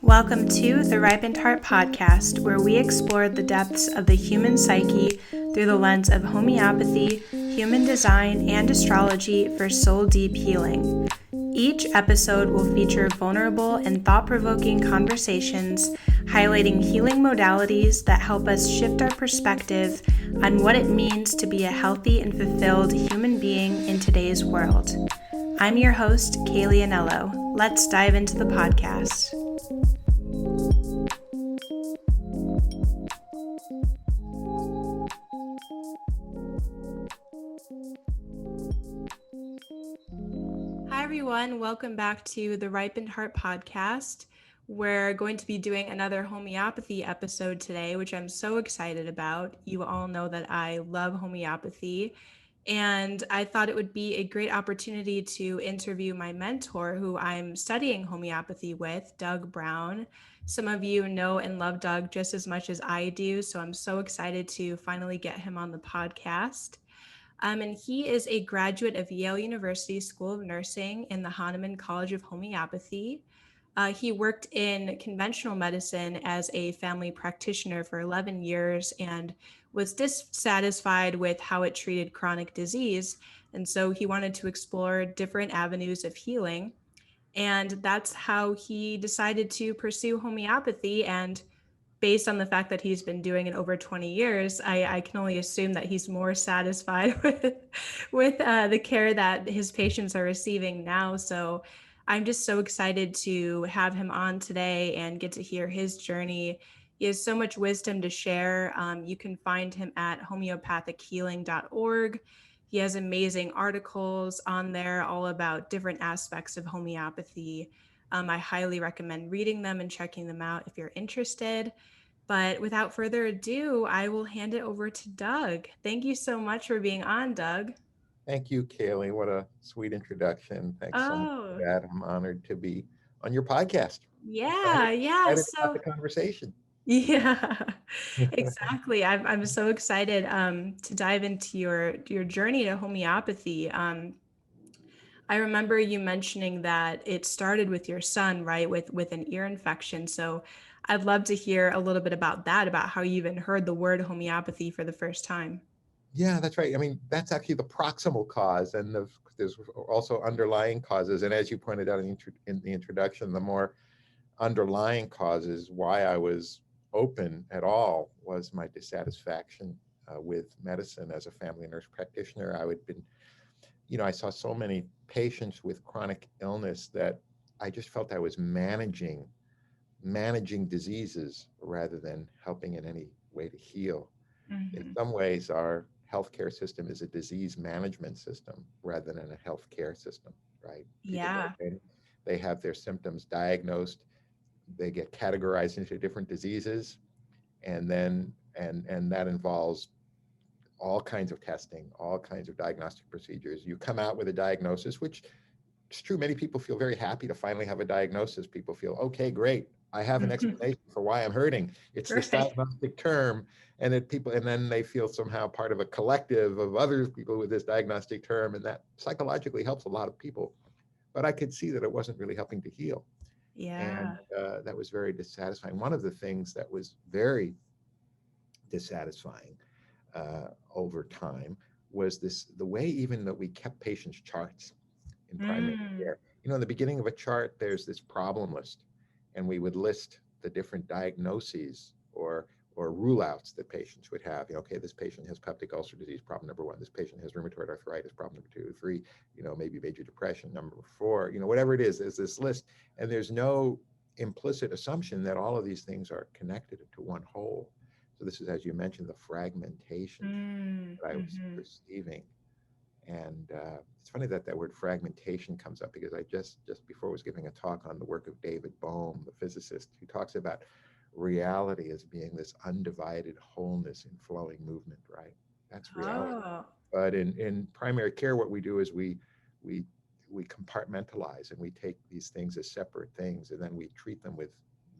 Welcome to the Ripened Heart podcast, where we explore the depths of the human psyche through the lens of homeopathy, human design, and astrology for soul-deep healing. Each episode will feature vulnerable and thought-provoking conversations highlighting healing modalities that help us shift our perspective on what it means to be a healthy and fulfilled human being in today's world. I'm your host, Kaylee Anello. Let's dive into the podcast. Hi, everyone. Welcome back to the Ripened Heart podcast. We're going to be doing another homeopathy episode today, which I'm so excited about. You all know that I love homeopathy, and I thought it would be a great opportunity to interview my mentor, who I'm studying homeopathy with, Doug Brown. Some of you know and love Doug just as much as I do, so I'm so excited to finally get him on the podcast. And he is a graduate of Yale University School of Nursing in the Hahnemann College of Homeopathy. He worked in conventional medicine as a family practitioner for 11 years and was dissatisfied with how it treated chronic disease. And so he wanted to explore different avenues of healing. And that's how he decided to pursue homeopathy. And based on the fact that he's been doing it over 20 years, I can only assume that he's more satisfied with the care that his patients are receiving now. So I'm just so excited to have him on today and get to hear his journey. He has so much wisdom to share. You can find him at homeopathichealing.org. He has amazing articles on there all about different aspects of homeopathy. I highly recommend reading them and checking them out if you're interested. But without further ado, I will hand it over to Doug. Thank you so much for being on, Doug. Thank you, Kaylee. What a sweet introduction. Thanks so much for Oh, that. I'm honored to be on your podcast. yeah, yeah. Excited about the conversation. Yeah, exactly. I'm so excited to dive into your journey to homeopathy. I remember you mentioning that it started with your son, right, with an ear infection. So I'd love to hear a little bit about that, about how you even heard the word homeopathy for the first time. Yeah, that's right. I mean, that's actually the proximal cause, and there's also underlying causes. And as you pointed out in the introduction, the more underlying causes why I was open at all was my dissatisfaction with medicine as a family nurse practitioner. I saw so many patients with chronic illness that I just felt I was managing diseases rather than helping in any way to heal. In Mm-hmm. some ways, our healthcare system is a disease management system rather than a healthcare system, right? People go Yeah. in, they have their symptoms diagnosed, they get categorized into different diseases, and that involves all kinds of testing, all kinds of diagnostic procedures. You come out with a diagnosis, which it's true. Many people feel very happy to finally have a diagnosis. People feel, okay, great. I have an explanation for why I'm hurting. It's this Right. diagnostic term. And then they feel somehow part of a collective of other people with this diagnostic term. And that psychologically helps a lot of people. But I could see that it wasn't really helping to heal. And Yeah. that was very dissatisfying. One of the things that was very dissatisfying over time was the way even that we kept patients' charts in primary Mm. care. In the beginning of a chart, there's this problem list, and we would list the different diagnoses or rule outs that patients would have. Okay, this patient has peptic ulcer disease, problem number one. This patient has rheumatoid arthritis, problem number two, three, maybe major depression, number four, whatever it is, there's this list. And there's no implicit assumption that all of these things are connected to one whole. So this is, as you mentioned, the fragmentation Mm. that I was Mm-hmm. perceiving. And it's funny that word fragmentation comes up because I just before was giving a talk on the work of David Bohm, the physicist, who talks about reality as being this undivided wholeness in flowing movement, right? That's reality. Oh. But in primary care, what we do is we we compartmentalize and we take these things as separate things, and then we treat them with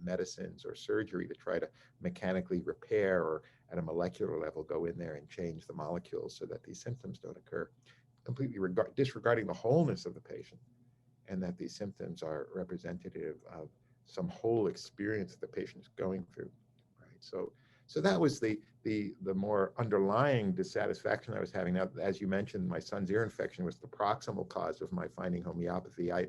medicines or surgery to try to mechanically repair or at a molecular level go in there and change the molecules so that these symptoms don't occur, completely disregarding the wholeness of the patient, and that these symptoms are representative of some whole experience the patient is going through, right? So that was the more underlying dissatisfaction I was having. Now, as you mentioned, my son's ear infection was the proximal cause of my finding homeopathy. I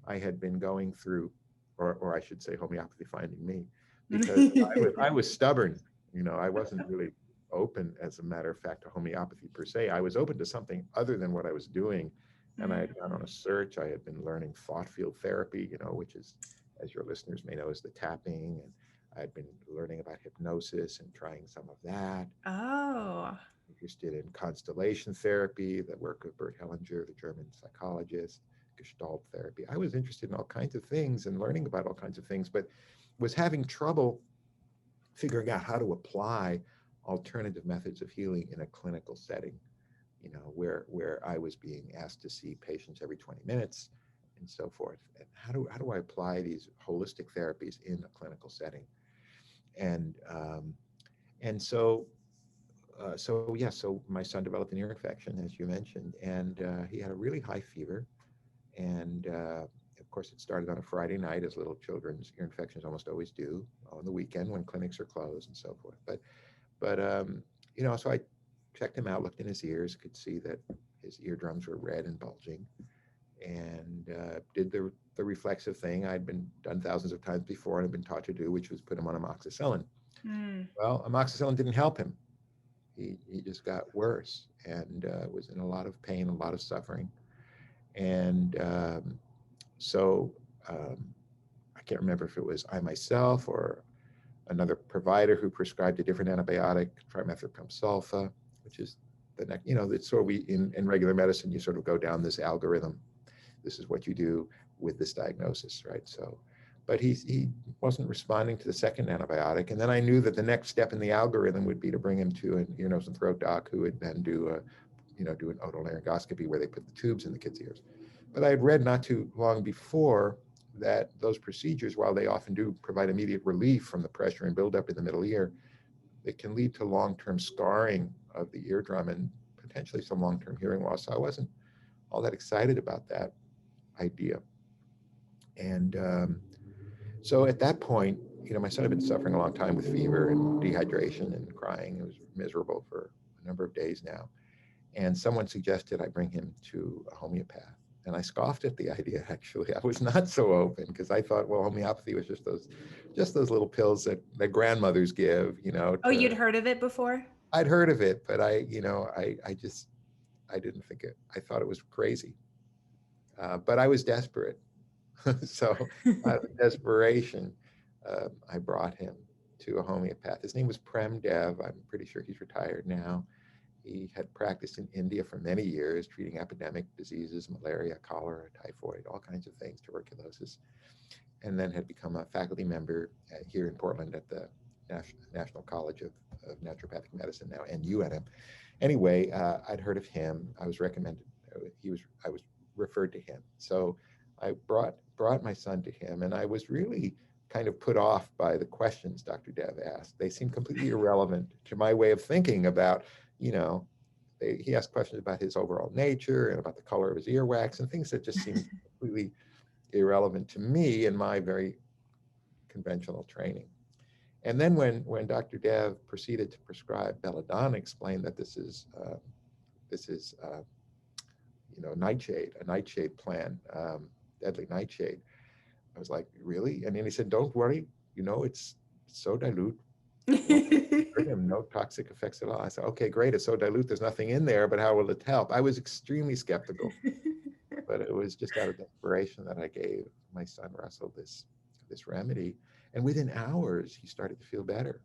had been going through, or I should say, homeopathy finding me, because I was stubborn. You know, I wasn't really open, as a matter of fact, to homeopathy per se. I was open to something other than what I was doing, and I had gone on a search. I had been learning thought field therapy, you know, which is, as your listeners may know, is the tapping, and I had been learning about hypnosis and trying some of that. Oh. Interested in constellation therapy, the work of Bert Hellinger, the German psychologist, Gestalt therapy. I was interested in all kinds of things and learning about all kinds of things, but was having trouble figuring out how to apply alternative methods of healing in a clinical setting, you know, where I was being asked to see patients every 20 minutes and so forth. And how do I apply these holistic therapies in a clinical setting? And and so so my son developed an ear infection, as you mentioned, and he had a really high fever. And of course, it started on a Friday night, as little children's ear infections almost always do, on the weekend when clinics are closed and so forth. But you know, so I checked him out, looked in his ears, could see that his eardrums were red and bulging, and did the reflexive thing I'd been done thousands of times before and had been taught to do, which was put him on amoxicillin. Mm. Well, amoxicillin didn't help him. He just got worse and was in a lot of pain, a lot of suffering. And so I can't remember if it was I myself or another provider who prescribed a different antibiotic, trimethoprim sulfa, which is the next, you know, it's sort of in regular medicine, you sort of go down this algorithm. This is what you do with this diagnosis, right? So, but he wasn't responding to the second antibiotic. And then I knew that the next step in the algorithm would be to bring him to an ear, nose, and throat doc who would then do an otolaryngoscopy where they put the tubes in the kid's ears. But I had read not too long before that those procedures, while they often do provide immediate relief from the pressure and buildup in the middle ear, it can lead to long-term scarring of the eardrum and potentially some long-term hearing loss. So I wasn't all that excited about that idea. And so at that point, you know, my son had been suffering a long time with fever and dehydration and crying. It was miserable for a number of days now. And someone suggested I bring him to a homeopath. And I scoffed at the idea, actually. I was not so open because I thought, well, homeopathy was just those little pills that grandmothers give, you know, Oh, you'd heard of it before? I'd heard of it, but I didn't think it, I thought it was crazy. But I was desperate. So out of desperation, I brought him to a homeopath. His name was Prem Dev. I'm pretty sure he's retired now. He had practiced in India for many years, treating epidemic diseases, malaria, cholera, typhoid, all kinds of things, tuberculosis, and then had become a faculty member here in Portland at the National College of Naturopathic Medicine, now NUNM. Anyway, I'd heard of him. I was recommended. I was referred to him. So I brought my son to him, and I was really kind of put off by the questions Dr. Dev asked. They seemed completely irrelevant to my way of thinking about, you know, he asked questions about his overall nature and about the color of his earwax and things that just seemed completely irrelevant to me in my very conventional training. And then when Dr. Dev proceeded to prescribe belladonna, explained that this is nightshade, a nightshade plant, deadly nightshade. I was like, really? And then he said, don't worry, you know, it's so dilute. No toxic effects at all. I said, okay, great. It's so dilute. There's nothing in there, but how will it help? I was extremely skeptical, but it was just out of desperation that I gave my son Russell this remedy. And within hours, he started to feel better.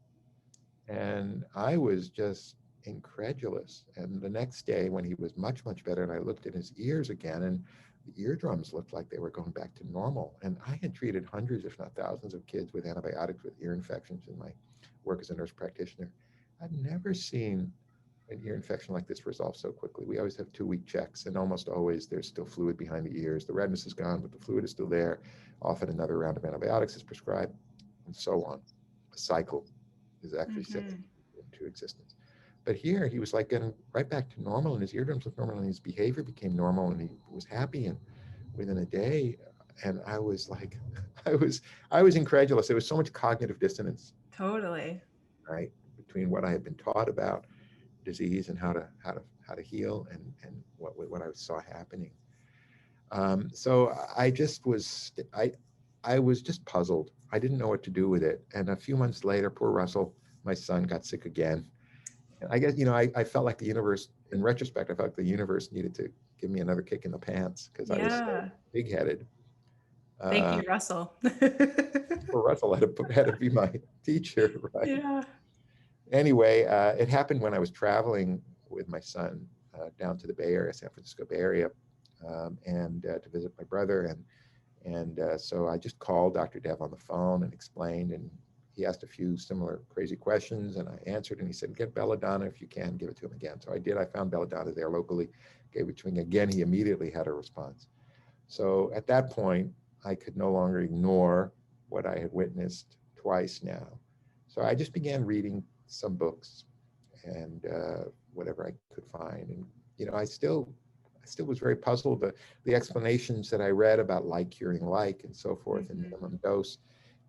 And I was just incredulous. And the next day, when he was much, much better, and I looked at his ears again, and the eardrums looked like they were going back to normal. And I had treated hundreds, if not thousands, of kids with antibiotics with ear infections in my work as a nurse practitioner. I've never seen an ear infection like this resolve so quickly. We always have 2-week checks, and almost always there's still fluid behind the ears. The redness is gone, but the fluid is still there. Often another round of antibiotics is prescribed, and so on. A cycle is actually set into existence. But here he was like getting right back to normal, and his eardrums looked normal, and his behavior became normal, and he was happy. And within a day, And I was like, I was, I was incredulous. There was so much cognitive dissonance, Totally. right, between what I had been taught about disease and how to heal and what I saw happening. So I just was I was just puzzled. I didn't know what to do with it. And a few months later, poor Russell, my son, got sick again. And I guess, I felt like the universe, in retrospect, I felt like the universe needed to give me another kick in the pants because I was so Yeah. big headed. Thank Uh, you, Russell. Poor Russell had to be my teacher, right? Yeah. Anyway, it happened when I was traveling with my son down to the Bay Area, San Francisco Bay Area, and to visit my brother. And so I just called Dr. Dev on the phone and explained, and he asked a few similar crazy questions, and I answered, and he said, "Get belladonna if you can, give it to him again." So I did. I found belladonna there locally, gave it to him again. He immediately had a response. So at that point, I could no longer ignore what I had witnessed twice now. So I just began reading some books and whatever I could find. And I still was very puzzled. The explanations that I read about like curing like and so forth and Mhm. minimum dose,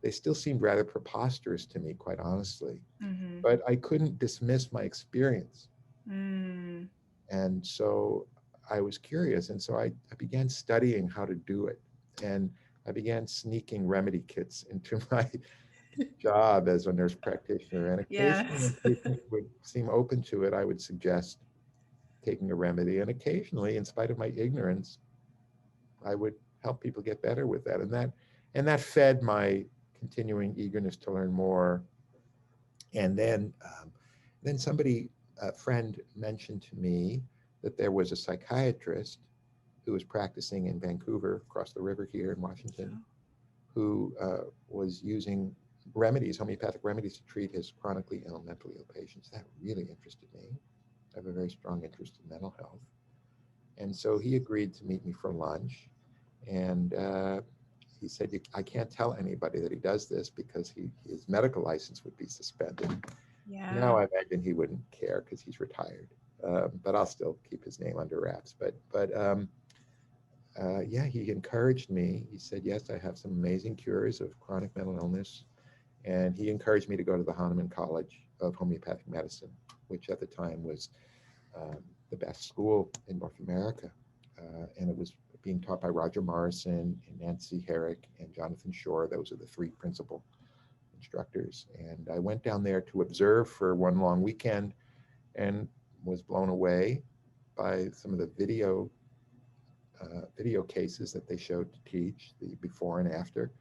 they still seemed rather preposterous to me, quite honestly. Mhm. But I couldn't dismiss my experience. Mm. And so I was curious. And so I began studying how to do it. And I began sneaking remedy kits into my job as a nurse practitioner. And occasionally, when Yes. patients would seem open to it, I would suggest taking a remedy. And occasionally, in spite of my ignorance, I would help people get better with that. And that fed my continuing eagerness to learn more. And then somebody, a friend, mentioned to me that there was a psychiatrist who was practicing in Vancouver, across the river here in Washington, who was using remedies, homeopathic remedies, to treat his chronically ill, mentally ill patients. That really interested me. I have a very strong interest in mental health. And so he agreed to meet me for lunch. And he said, I can't tell anybody that he does this because his medical license would be suspended. Yeah. Now I imagine he wouldn't care because he's retired. But I'll still keep his name under wraps. But yeah, he encouraged me. He said, yes, I have some amazing cures of chronic mental illness. And he encouraged me to go to the Hahnemann College of Homeopathic Medicine, which at the time was um, the best school in North America. And it was being taught by Roger Morrison and Nancy Herrick and Jonathan Shore. Those are the three principal instructors. And I went down there to observe for one long weekend and was blown away by some of the video cases that they showed to teach, the before and after.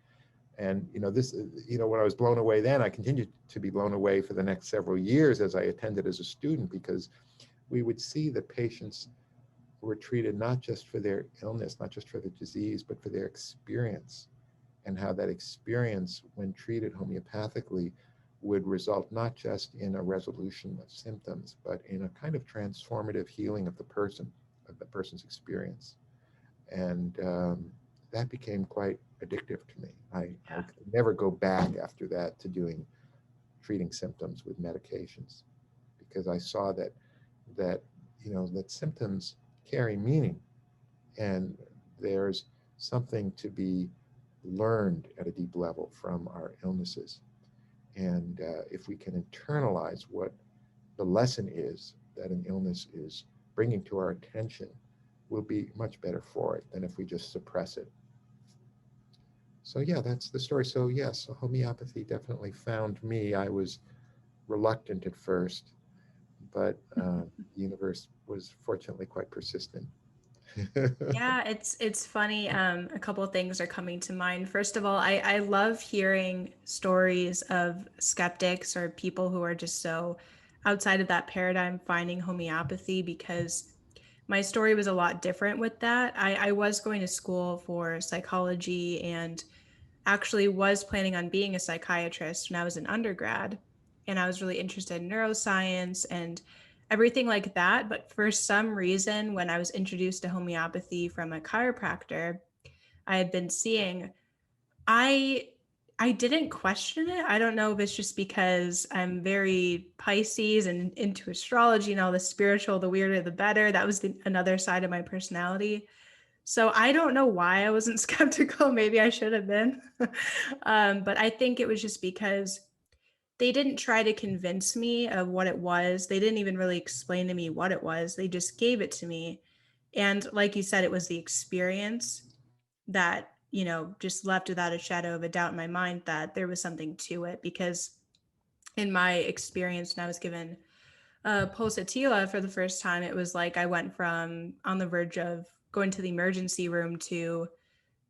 And when I was blown away then, I continued to be blown away for the next several years as I attended as a student, because we would see that patients were treated not just for their illness, not just for the disease, but for their experience, and how that experience, when treated homeopathically, would result not just in a resolution of symptoms, but in a kind of transformative healing of the person's experience. And that became quite addictive to me. I Yeah. could never go back after that to treating symptoms with medications, because I saw that symptoms carry meaning, and there's something to be learned at a deep level from our illnesses. And if we can internalize what the lesson is that an illness is bringing to our attention, we'll be much better for it than if we just suppress it. So yeah, that's the story. So yes, homeopathy definitely found me. I was reluctant at first, but the universe was fortunately quite persistent. Yeah, it's funny. A couple of things are coming to mind. First of all, I love hearing stories of skeptics or people who are just so outside of that paradigm finding homeopathy, because my story was a lot different with that. I was going to school for psychology and actually was planning on being a psychiatrist when I was an undergrad. And I was really interested in neuroscience and everything like that. But for some reason, when I was introduced to homeopathy from a chiropractor I had been seeing, I I didn't question it. I don't know if it's just because I'm very Pisces and into astrology and all the spiritual, the weirder the better. That was another side of my personality. So I don't know why I wasn't skeptical. Maybe I should have been. But I think it was just because they didn't try to convince me of what it was. They didn't even really explain to me what it was. They just gave it to me. And like you said, it was the experience that, just left without a shadow of a doubt in my mind that there was something to it. Because in my experience, when I was given pulsatilla for the first time, it was like I went from on the verge of going to the emergency room to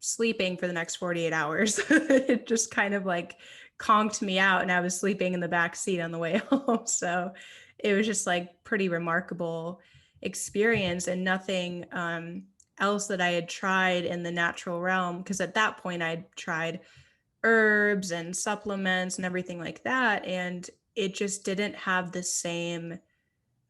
sleeping for the next 48 hours. It just kind of like conked me out and I was sleeping in the back seat on the way home. So it was just like pretty remarkable experience and nothing else that I had tried in the natural realm. Because at that point I'd tried herbs and supplements and everything like that. And it just didn't have the same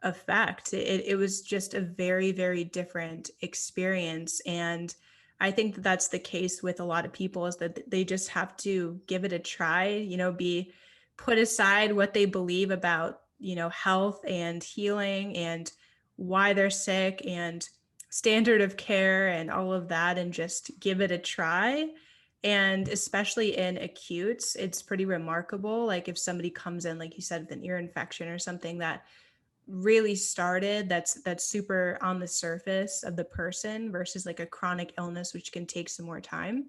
effect. It was just a very, very different experience. And I think that that's the case with a lot of people is that they just have to give it a try, be put aside what they believe about, health and healing and why they're sick and standard of care and all of that and just give it a try. And especially in acutes, it's pretty remarkable. Like if somebody comes in, like you said, with an ear infection or something that really started that's super on the surface of the person versus like a chronic illness which can take some more time.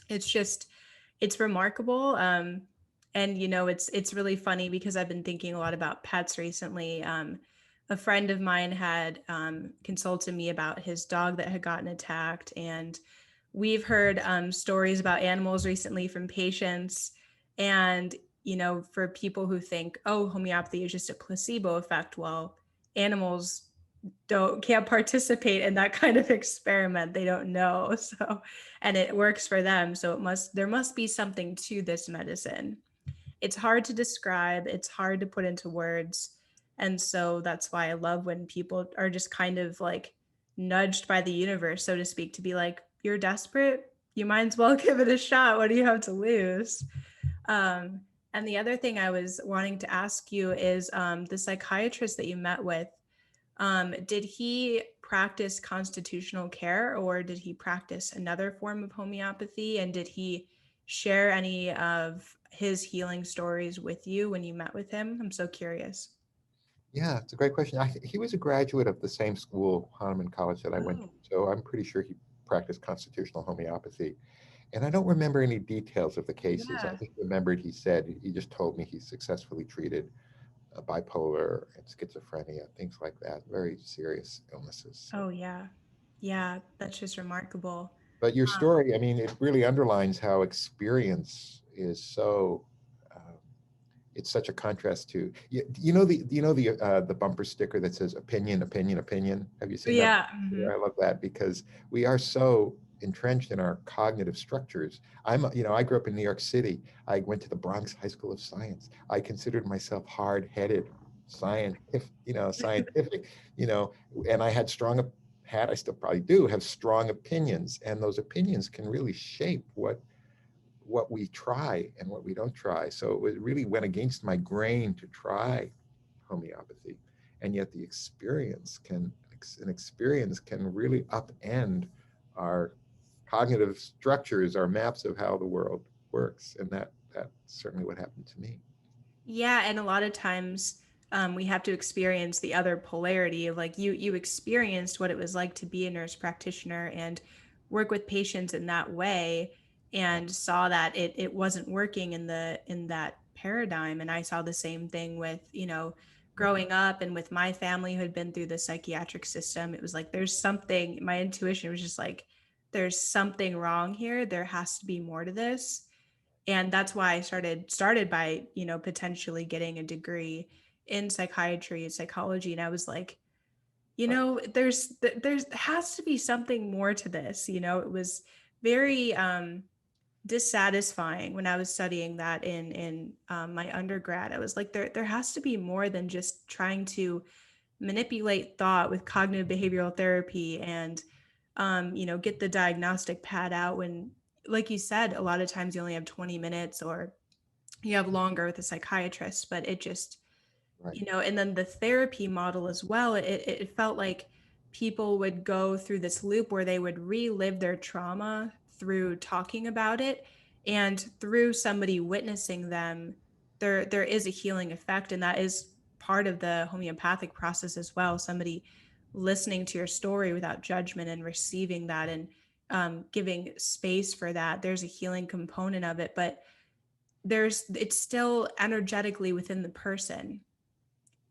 It's remarkable. And it's really funny because I've been thinking a lot about pets recently. A friend of mine had consulted me about his dog that had gotten attacked, and we've heard stories about animals recently from patients. And for people who think, oh, homeopathy is just a placebo effect, well, animals can't participate in that kind of experiment. They don't know. So, and it works for them, so there must be something to this medicine. It's hard to describe, it's hard to put into words. And so that's why I love when people are just kind of like nudged by the universe, so to speak, to be like, you're desperate, you might as well give it a shot. What do you have to lose? um, and the other thing I was wanting to ask you is the psychiatrist that you met with, did he practice constitutional care or did he practice another form of homeopathy? And did he share any of his healing stories with you when you met with him? I'm so curious. Yeah, it's a great question. He was a graduate of the same school, Hahnemann College, that I went to, Oh, so I'm pretty sure he practiced constitutional homeopathy. And I don't remember any details of the cases. I yeah. just remembered he just told me he successfully treated bipolar and schizophrenia, things like that, very serious illnesses. So. Oh, yeah. Yeah, that's just remarkable. But your Um, story, I mean, it really underlines how experience is so. It's such a contrast to the bumper sticker that says opinion, opinion, opinion. Have you seen that? yeah. Hmm. I love that because we are so entrenched in our cognitive structures. I grew up in New York City. I went to the Bronx High School of Science. I considered myself hard-headed, scientific, and I had I still probably do have strong opinions, and those opinions can really shape what we try and what we don't try. So it really went against my grain to try homeopathy, and yet an experience can really upend our cognitive structures, our maps of how the world works, and that's certainly what happened to me. Yeah, and a lot of times we have to experience the other polarity of like you experienced what it was like to be a nurse practitioner and work with patients in that way and saw that it wasn't working in that paradigm. And I saw the same thing with, growing up and with my family who had been through the psychiatric system. It was like there's something, my intuition was just like, there's something wrong here. There has to be more to this. And that's why I started by, potentially getting a degree in psychiatry and psychology. And I was like, Right. there's has to be something more to this. It was very dissatisfying when I was studying that in my undergrad. I was like, there has to be more than just trying to manipulate thought with cognitive behavioral therapy and get the diagnostic pad out when, like you said, a lot of times you only have 20 minutes or you have longer with a psychiatrist. But it just, Right. and then the therapy model as well, it felt like people would go through this loop where they would relive their trauma through talking about it, and through somebody witnessing them, there is a healing effect, and that is part of the homeopathic process as well. Somebody listening to your story without judgment and receiving that, and giving space for that. There's a healing component of it, but it's still energetically within the person.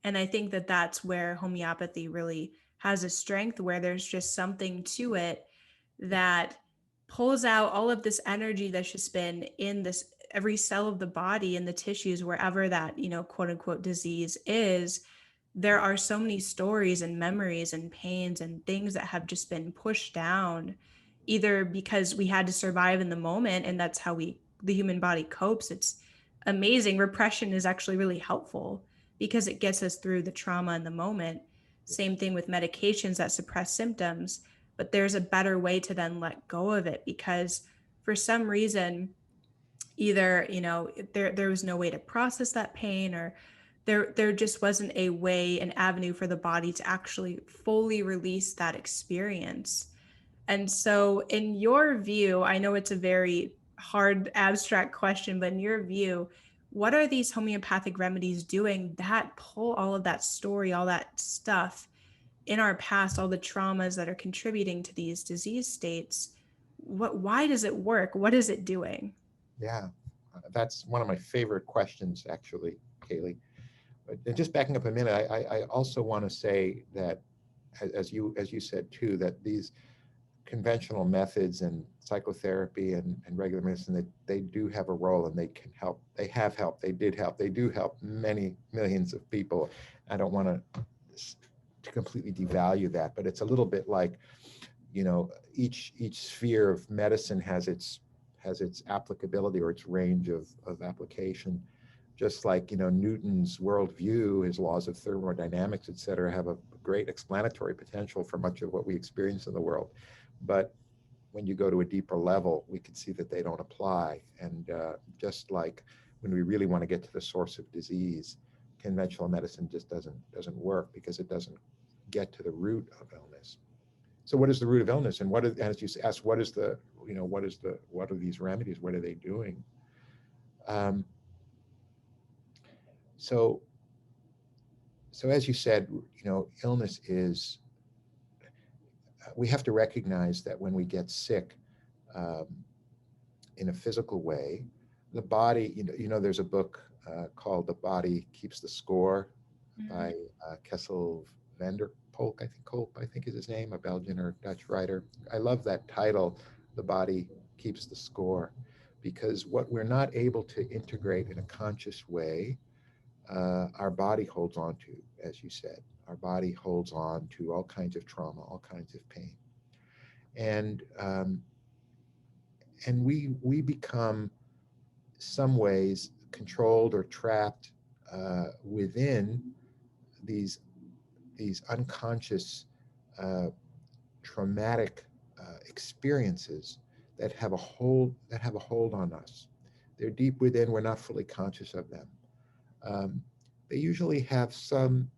And I think that that's where homeopathy really has a strength, where there's just something to it that pulls out all of this energy that's just been in this every cell of the body, in the tissues, wherever that, quote unquote disease is. There are so many stories and memories and pains and things that have just been pushed down, either because we had to survive in the moment, and that's how the human body copes. It's amazing. Repression is actually really helpful because it gets us through the trauma in the moment. Same thing with medications that suppress symptoms, but there's a better way to then let go of it, because for some reason, either, there was no way to process that pain, or there just wasn't a way, an avenue for the body to actually fully release that experience. And so, in your view, I know it's a very hard, abstract question, but in your view, what are these homeopathic remedies doing that pull all of that story, all that stuff in our past, all the traumas that are contributing to these disease states? Why does it work? What is it doing? Yeah, that's one of my favorite questions, actually, Kaylee. But just backing up a minute, I also want to say that, as you said too, that these conventional methods and psychotherapy and regular medicine, that they do have a role, and they can help. They have helped. They did help. They do help many millions of people. I don't want to completely devalue that, but it's a little bit like, each sphere of medicine has its applicability, or its range of application. Just like, Newton's worldview, his laws of thermodynamics, et cetera, have a great explanatory potential for much of what we experience in the world. But when you go to a deeper level, we can see that they don't apply. And just like when we really want to get to the source of disease, conventional medicine just doesn't work, because it doesn't get to the root of illness. So what is the root of illness? And as you asked, what are these remedies? What are they doing? Um, so so as you said, illness is, we have to recognize that when we get sick, um, in a physical way, the body, there's a book called The Body Keeps the Score by Kessel van der Kolk, I think is his name, a Belgian or Dutch writer. I love that title, The Body Keeps the Score, because what we're not able to integrate in a conscious way, our body holds on to, as you said. Our body holds on to all kinds of trauma, all kinds of pain. And we become, some ways, controlled or trapped within these unconscious traumatic experiences that have a hold on us. They're deep within. We're not fully conscious of them. Um, they usually have some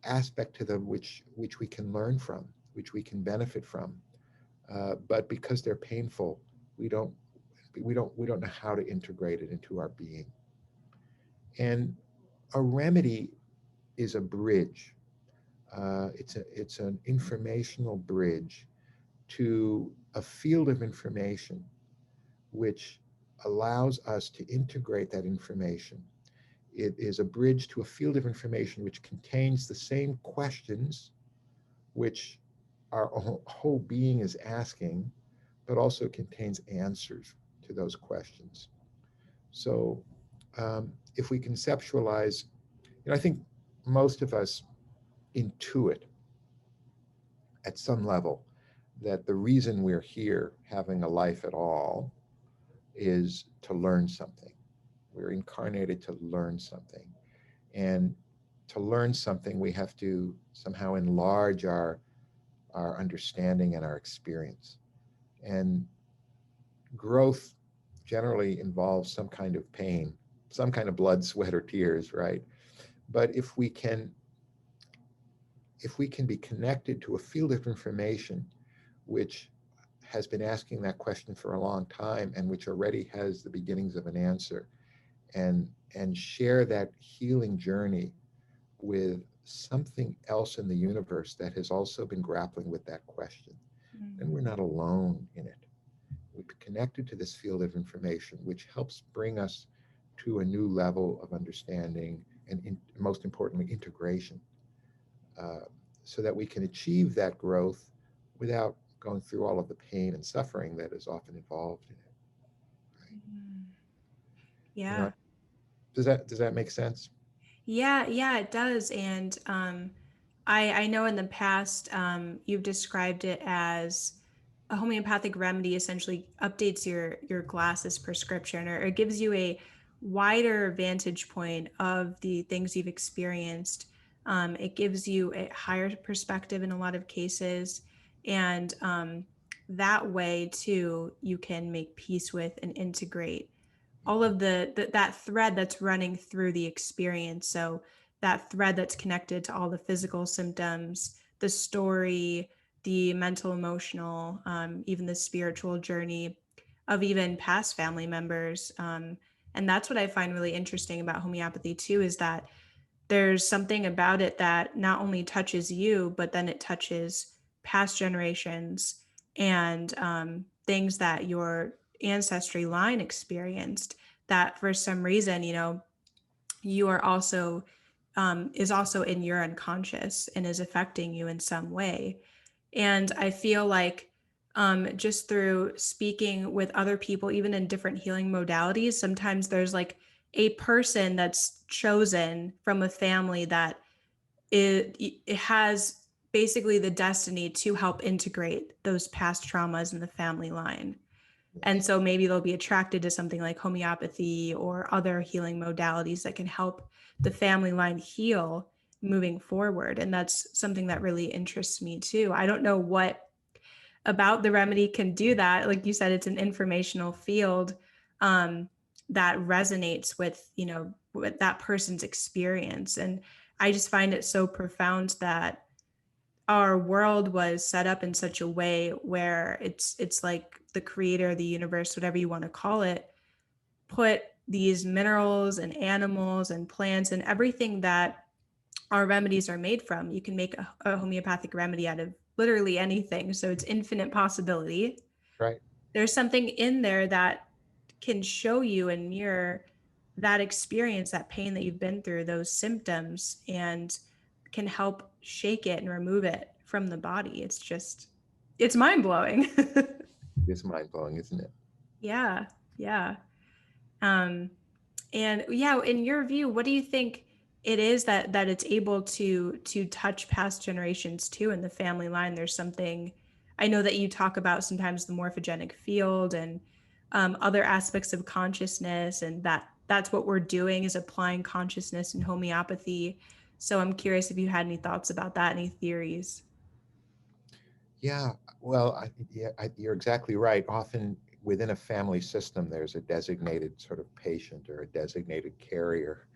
aspect to them which we can learn from, which we can benefit from. But because they're painful, we don't we don't know how to integrate it into our being. And a remedy is a bridge. It's an informational bridge to a field of information which allows us to integrate that information. It is a bridge to a field of information which contains the same questions which our whole being is asking, but also contains answers to those questions. So if we conceptualize, I think most of us intuit at some level that the reason we're here having a life at all is to learn something. We're incarnated to learn something. And to learn something, we have to somehow enlarge our understanding and our experience. And growth generally involves some kind of pain, some kind of blood, sweat, or tears, right? But if we can if we can be connected to a field of information which has been asking that question for a long time and which already has the beginnings of an answer, and share that healing journey with something else in the universe that has also been grappling with that question, then we're not alone in it. We're connected to this field of information, which helps bring us to a new level of understanding and, most importantly, integration, uh, so that we can achieve that growth without going through all of the pain and suffering that is often involved in it. Right? Mm. You Yeah. know, does that make sense? Yeah, it does. And I know in the past you've described it as a homeopathic remedy essentially updates your glasses prescription, or it gives you a wider vantage point of the things you've experienced. It gives you a higher perspective in a lot of cases, and that way too you can make peace with and integrate all of that thread that's running through the experience. So that thread that's connected to all the physical symptoms, the story, the mental, emotional, even the spiritual journey of even past family members. And that's what I find really interesting about homeopathy too, is that there's something about it that not only touches you, but then it touches past generations and things that your ancestry line experienced, that for some reason, you are also is also in your unconscious and is affecting you in some way. And I feel like just through speaking with other people, even in different healing modalities, sometimes there's like a person that's chosen from a family that it has basically the destiny to help integrate those past traumas in the family line. And Yes. so maybe they'll be attracted to something like homeopathy or other healing modalities that can help the family line heal moving forward. And that's something that really interests me too. I don't know what about the remedy can do that. Like you said, it's an informational field um, that resonates with, with that person's experience. And I just find it so profound that our world was set up in such a way where it's like the creator of the universe, whatever you want to call it, put these minerals and animals and plants and everything that our remedies are made from. You can make a homeopathic remedy out of literally anything, so it's infinite possibility. Right. There's something in there that can show you and mirror that experience, that pain that you've been through, those symptoms, and can help shake it and remove it from the body. It's mind blowing. It's mind blowing, isn't it? Yeah, yeah. Um, and yeah, in your view, what do you think it is that it's able to touch past generations too in the family line? There's something I know that you talk about sometimes the morphogenic field and other aspects of consciousness, and that's what we're doing is applying consciousness in homeopathy. So I'm curious if you had any thoughts about that, any theories. Yeah, well, you're exactly right. Often within a family system, there's a designated sort of patient or a designated carrier,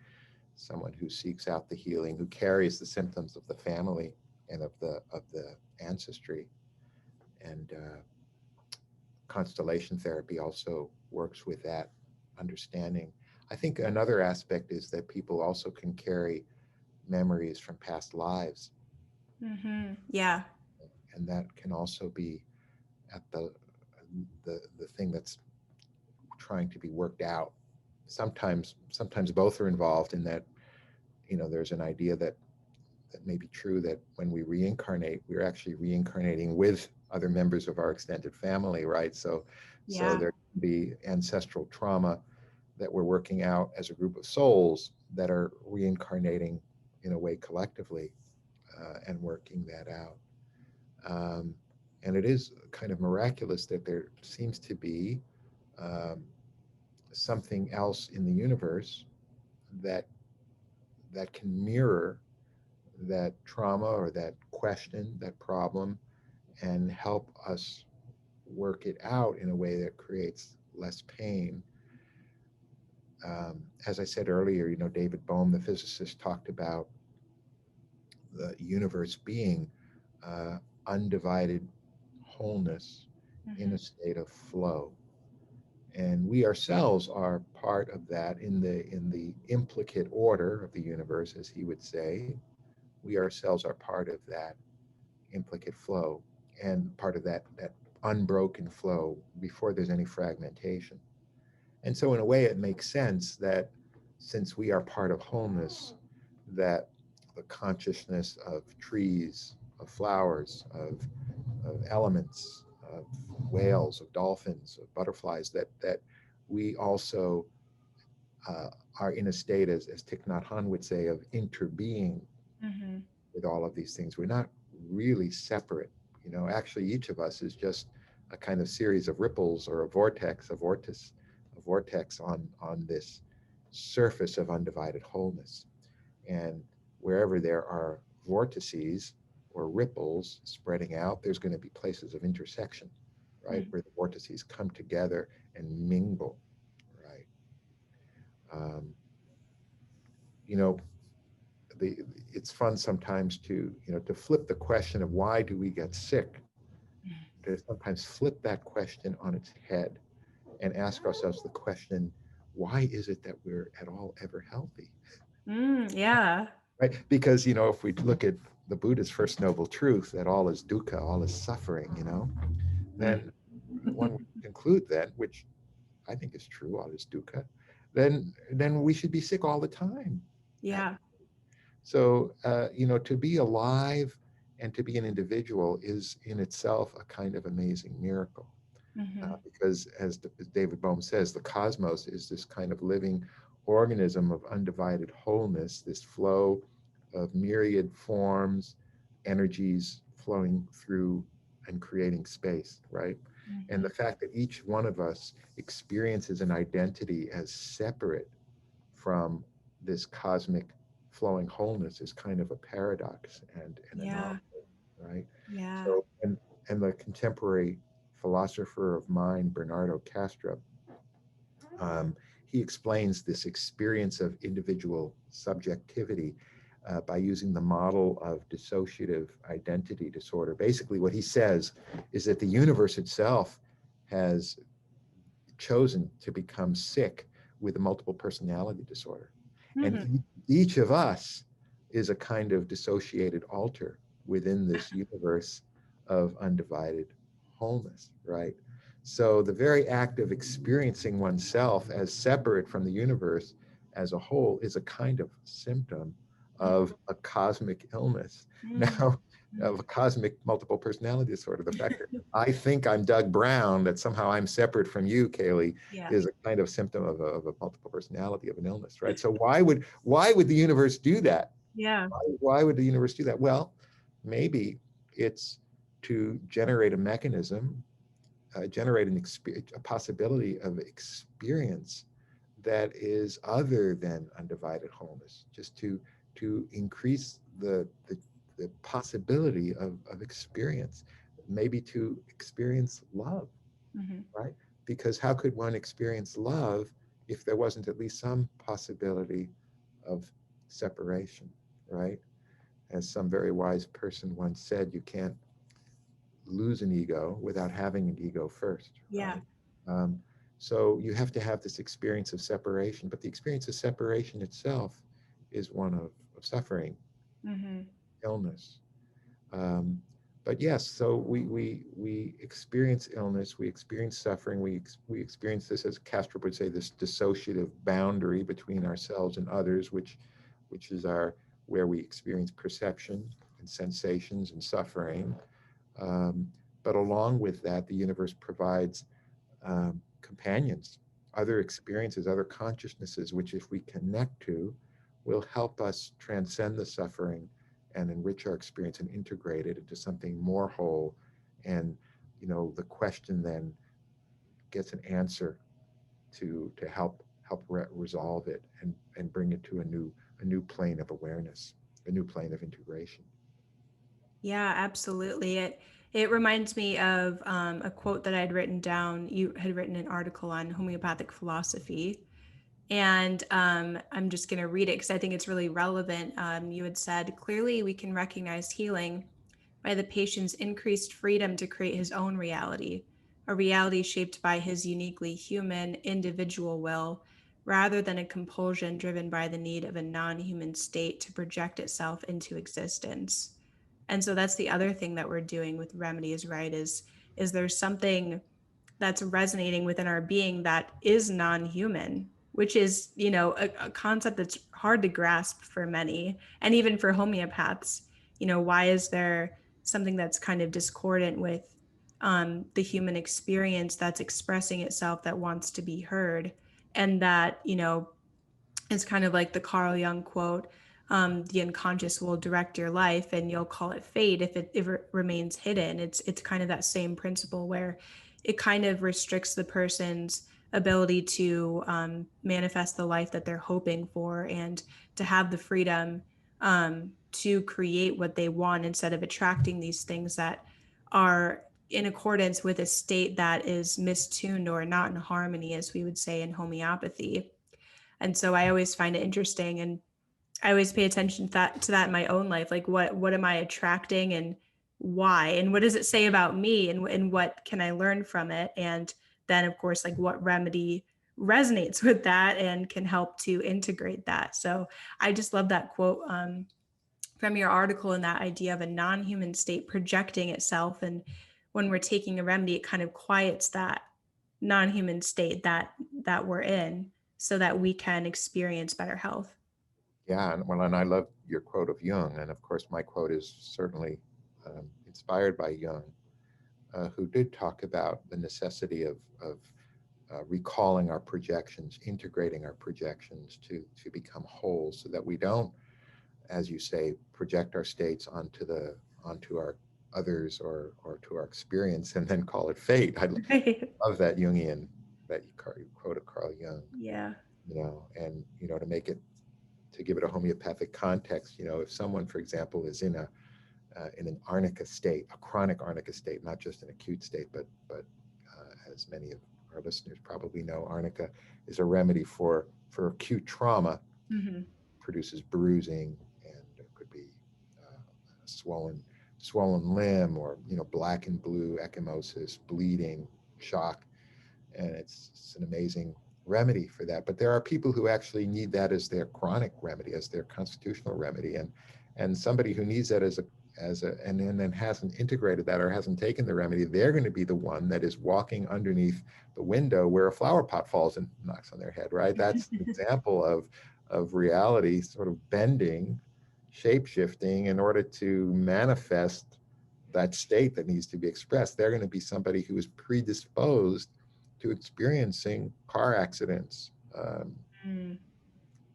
someone who seeks out the healing, who carries the symptoms of the family and of the ancestry. And constellation therapy also works with that understanding. I think another aspect is that people also can carry memories from past lives, Yeah. and that can also be at the thing that's trying to be worked out. Sometimes both are involved in that. There's an idea that may be true, that when we reincarnate, we're actually reincarnating with other members of our extended family, right? So Yeah. there can be ancestral trauma that we're working out as a group of souls that are reincarnating in a way collectively, and working that out. Um, and it is kind of miraculous that there seems to be um, something else in the universe that that can mirror that trauma or that question, that problem, and help us work it out in a way that creates less pain. As I said earlier, David Bohm, the physicist, talked about the universe being undivided wholeness in a Mhm. state of flow. And we ourselves are part of that in the implicate order of the universe, as he would say. We ourselves are part of that implicate flow and part of that unbroken flow before there's any fragmentation. And so in a way it makes sense that since we are part of wholeness, that the consciousness of trees, of flowers, of elements, of whales, of dolphins, of butterflies, that we also uh, are in a state, as Thich Nhat Hanh would say, of interbeing Mhm. with all of these things. We're not really separate. You know, actually, each of us is just a kind of series of ripples or a vortex, a vortex on this surface of undivided wholeness. And wherever there are vortices or ripples spreading out, there's going to be places of intersection, right, Mhm. where the vortices come together and mingle, right? Um, you know, the it's fun sometimes to to flip the question of why do we get sick, to sometimes flip that question on its head and ask ourselves the question, why is it that we're at all ever healthy? Yeah. Right? Because if we look at the Buddha's first noble truth that all is dukkha, all is suffering, Mm. then one would conclude then, which I think is true, all is dukkha, then we should be sick all the time. Yeah. So, to be alive and to be an individual is in itself a kind of amazing miracle. Mhm. Because, as David Bohm says, the cosmos is this kind of living organism of undivided wholeness, this flow of myriad forms, energies flowing through and creating space, right? And the Mhm. fact that each one of us experiences an identity as separate from this cosmic flowing wholeness is kind of a paradox and an anomaly, Yeah. right? Yeah. So, and the contemporary philosopher of mind, Bernardo Castro, um, he explains this experience of individual subjectivity by using the model of dissociative identity disorder. Basically, what he says is that the universe itself has chosen to become sick with a multiple personality disorder. And Mhm. each of us is a kind of dissociated alter within this universe of undivided wholeness, right? So the very act of experiencing oneself as separate from the universe as a whole is a kind of symptom of a cosmic illness. Mhm. Now, of a cosmic multiple personality disorder. The fact that I think I'm Doug Brown, that somehow I'm separate from you, Kaylee, Yeah. is a kind of symptom of a multiple personality of an illness, right? So why would the universe do that? Yeah. Why would the universe do that? Well, maybe it's to generate a mechanism, generate a possibility of experience that is other than undivided wholeness, just to increase the possibility of experience, maybe to experience love, Mhm. right? Because how could one experience love if there wasn't at least some possibility of separation, right? As some very wise person once said, you can't lose an ego without having an ego first, Yeah. right? Um, so you have to have this experience of separation, but the experience of separation itself is one of suffering, Mhm. illness. Um, but yes, so we experience illness, we experience suffering, we experience this, as Castro would say, this dissociative boundary between ourselves and others, which is our where we experience perception and sensations and suffering. Um, but along with that, the universe provides companions, other experiences, other consciousnesses, which, if we connect to, will help us transcend the suffering and enrich our experience and integrate it into something more whole. And the question then gets an answer to help resolve it and bring it to a new plane of awareness, a new plane of integration. Yeah, absolutely. It reminds me of a quote that I'd written down. You had written an article on homeopathic philosophy, And I'm just going to read it because I think it's really relevant. You had said, clearly, we can recognize healing by the patient's increased freedom to create his own reality, a reality shaped by his uniquely human, individual will, rather than a compulsion driven by the need of a non human state to project itself into existence. And so that's the other thing that we're doing with remedies, right? Is there's something that's resonating within our being that is non-human, which is, a concept that's hard to grasp for many, and even for homeopaths. Why is there something that's kind of discordant with the human experience that's expressing itself, that wants to be heard, and that it's kind of like the Carl Jung quote, the unconscious will direct your life and you'll call it fate if it remains hidden. It's kind of that same principle where it kind of restricts the person's ability to manifest the life that they're hoping for, and to have the freedom to create what they want, instead of attracting these things that are in accordance with a state that is mistuned or not in harmony, as we would say in homeopathy. And so I always find it interesting, and I always pay attention to that in my own life. Like, what am I attracting, and why, and what does it say about me, and what can I learn from it? And then, of course, like, what remedy resonates with that and can help to integrate that. So I just love that quote from your article, and that idea of a non-human state projecting itself. And when we're taking a remedy, it kind of quiets that non-human state that we're in, so that we can experience better health. Yeah, and I love your quote of Jung, and of course my quote is certainly inspired by Jung, who did talk about the necessity of recalling our projections, integrating our projections to become whole, so that we don't, as you say, project our states onto our others, or to our experience, and then call it fate. I Right. love that Jungian, that quote of Carl Jung, Yeah. and to give it a homeopathic context. If someone, for example, is in an arnica state, a chronic arnica state, not just an acute state, but as many of our listeners probably know, arnica is a remedy for acute trauma. Hmm. Produces bruising, and it could be a swollen limb, or black and blue ecchymosis, bleeding, shock, and it's an amazing remedy for that. But there are people who actually need that as their chronic remedy, as their constitutional remedy, and somebody who needs that and then hasn't integrated that, or hasn't taken the remedy, they're going to be the one that is walking underneath the window where a flower pot falls and knocks on their head, right? That's an example of reality sort of bending, shape shifting in order to manifest that state that needs to be expressed. They're going to be somebody who is predisposed to experiencing car accidents, Mm.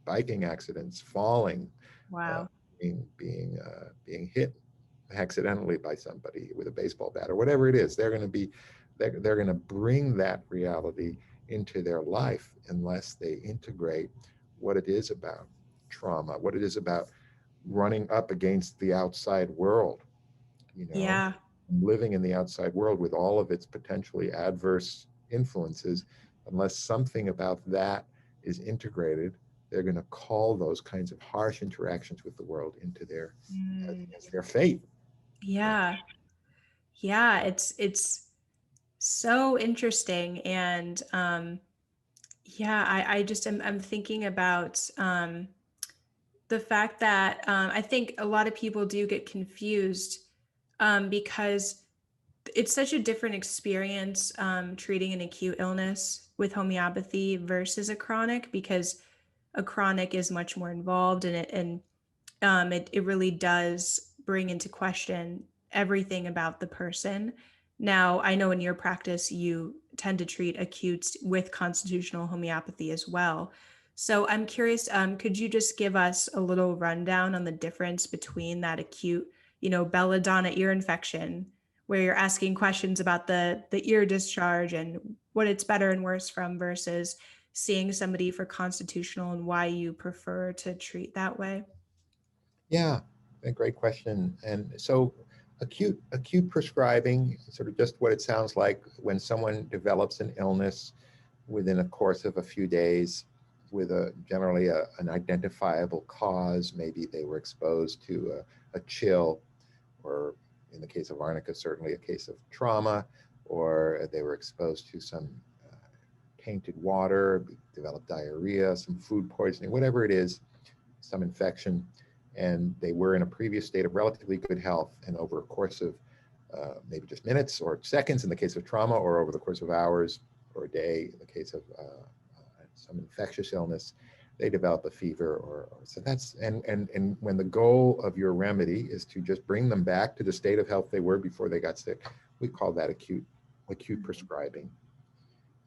biking accidents, falling, uh, Wow. being hit accidentally by somebody with a baseball bat, or whatever it is. They're going to bring that reality into their life, unless they integrate what it is about trauma, what it is about running up against the outside world, you know, Yeah. living in the outside world with all of its potentially adverse influences. Unless something about that is integrated, they're going to call those kinds of harsh interactions with the world into Mm. as their fate. Yeah. Yeah. It's so interesting. And yeah, I just I'm thinking about the fact that I think a lot of people do get confused, because it's such a different experience treating an acute illness with homeopathy versus a chronic, because a chronic is much more involved in it, and it really does bring into question everything about the person. Now, I know in your practice, you tend to treat acutes with constitutional homeopathy as well. So I'm curious, could you just give us a little rundown on the difference between that acute, belladonna ear infection, where you're asking questions about the ear discharge and what it's better and worse from, versus seeing somebody for constitutional, and why you prefer to treat that way? Yeah, a great question. And so acute prescribing, sort of just what it sounds like when someone develops an illness within a course of a few days, with a generally an identifiable cause. Maybe they were exposed to a chill, or in the case of arnica, certainly a case of trauma, or they were exposed to some uh, tainted water, developed diarrhea, some food poisoning, whatever it is, some infection, and they were in a previous state of relatively good health, and over a course of maybe just minutes or seconds in the case of trauma, or over the course of hours or a day in the case of some infectious illness, they develop a fever, or so that's and when the goal of your remedy is to just bring them back to the state of health they were before they got sick, we call that acute prescribing,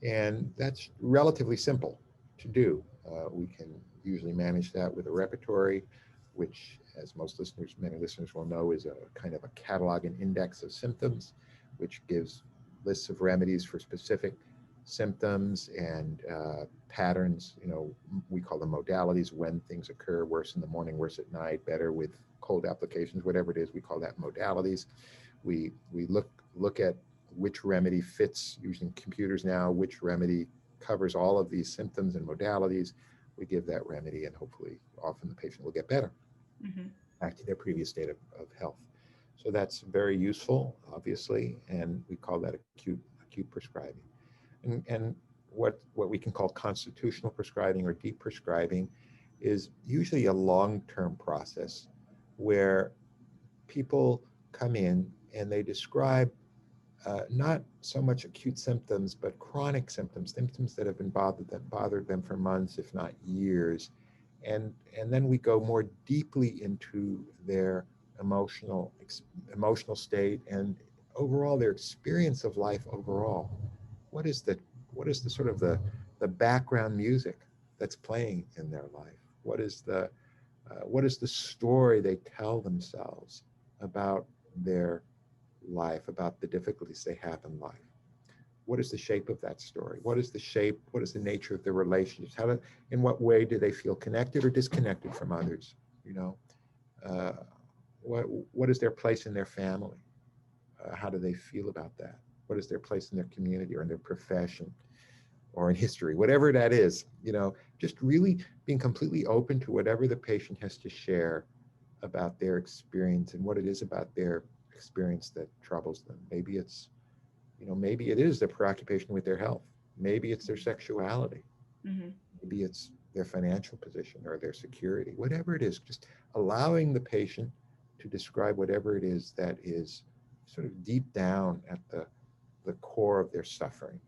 and that's relatively simple to do. We can usually manage that with a repertory, which, as many listeners will know, is a kind of a catalog and index of symptoms, which gives lists of remedies for specific symptoms and patterns. We call them modalities, when things occur: worse in the morning, worse at night, better with cold applications, whatever it is, we call that modalities. We look at which remedy fits, using computers now, which remedy covers all of these symptoms and modalities. We give that remedy, and hopefully often the patient will get better, Mm-hmm. back to their previous state of health. So that's very useful, obviously, and we call that acute prescribing. And what we can call constitutional prescribing or deep prescribing is usually a long-term process where people come in and they describe not so much acute symptoms, but chronic symptoms that have been bothered them for months, if not years. And then we go more deeply into their emotional state and overall their experience of life overall. What is the sort of the background music that's playing in their life? What is the story they tell themselves about their life, about the difficulties they have in life? What is the shape of that story? What is the nature of their relationships? In what way do they feel connected or disconnected from others? You know, uh, what is their place in their family? How do they feel about that? What is their place in their community or in their profession or in history? Whatever that is, just really being completely open to whatever the patient has to share about their experience and what it is about their experience that troubles them. Maybe it is their preoccupation with their health. Maybe it's their sexuality. Mm-hmm. Maybe it's their financial position or their security. Whatever it is, just allowing the patient to describe whatever it is that is sort of deep down at the core of their suffering,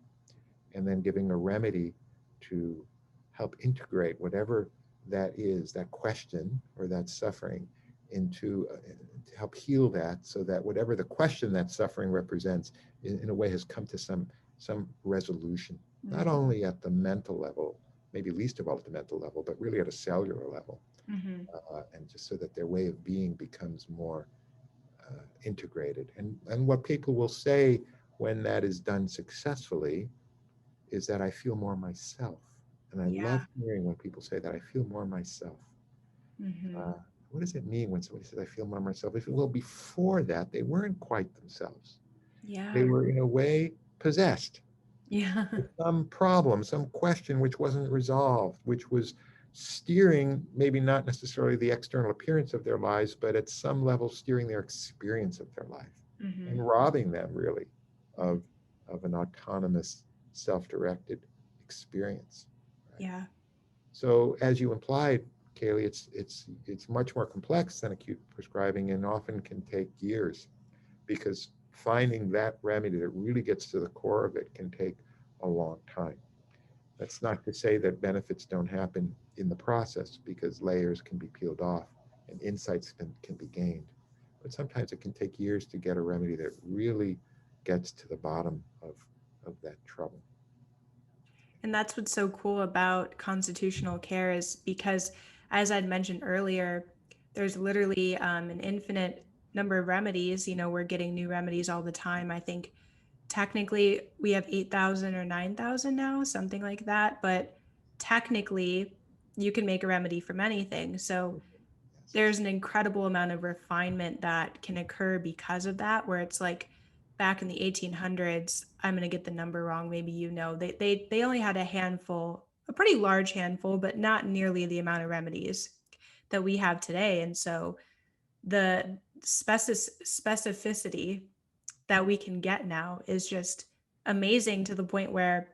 and then giving a remedy to help integrate whatever that is, that question or that suffering, into to help heal that, so that whatever the question that suffering represents in a way has come to some resolution, not Mm-hmm. only at the mental level, maybe least of all at the mental level, but really at a cellular level, Mm-hmm. and just so that their way of being becomes more integrated. And what people will say when that is done successfully is that I feel more myself. And I Yeah. love hearing when people say that I feel more myself. Mm-hmm. Uh, what does it mean when somebody says I feel more myself? Well, before that, they weren't quite themselves. They Yeah. were in a way possessed Yeah. with some problem, some question which wasn't resolved, which was steering maybe not necessarily the external appearance of their lives, but at some level steering their experience of their life Mm-hmm. and robbing them really of an autonomous, self-directed experience. Right? Yeah. So, as you implied, Kaylee, it's much more complex than acute prescribing, and often can take years, because finding that remedy that really gets to the core of it can take a long time. That's not to say that benefits don't happen in the process, because layers can be peeled off and insights can be gained. But sometimes it can take years to get a remedy that really gets to the bottom of that trouble. And that's what's so cool about constitutional care, is because, as I'd mentioned earlier, there's literally an infinite number of remedies. We're getting new remedies all the time. I think technically we have 8,000 or 9,000 now, something like that. But technically, you can make a remedy from anything. So Yes. there's an incredible amount of refinement that can occur because of that, where it's like back in the 1800s, I'm going to get the number wrong, maybe they only had a handful a pretty large handful, but not nearly the amount of remedies that we have today. And so the specificity that we can get now is just amazing, to the point where,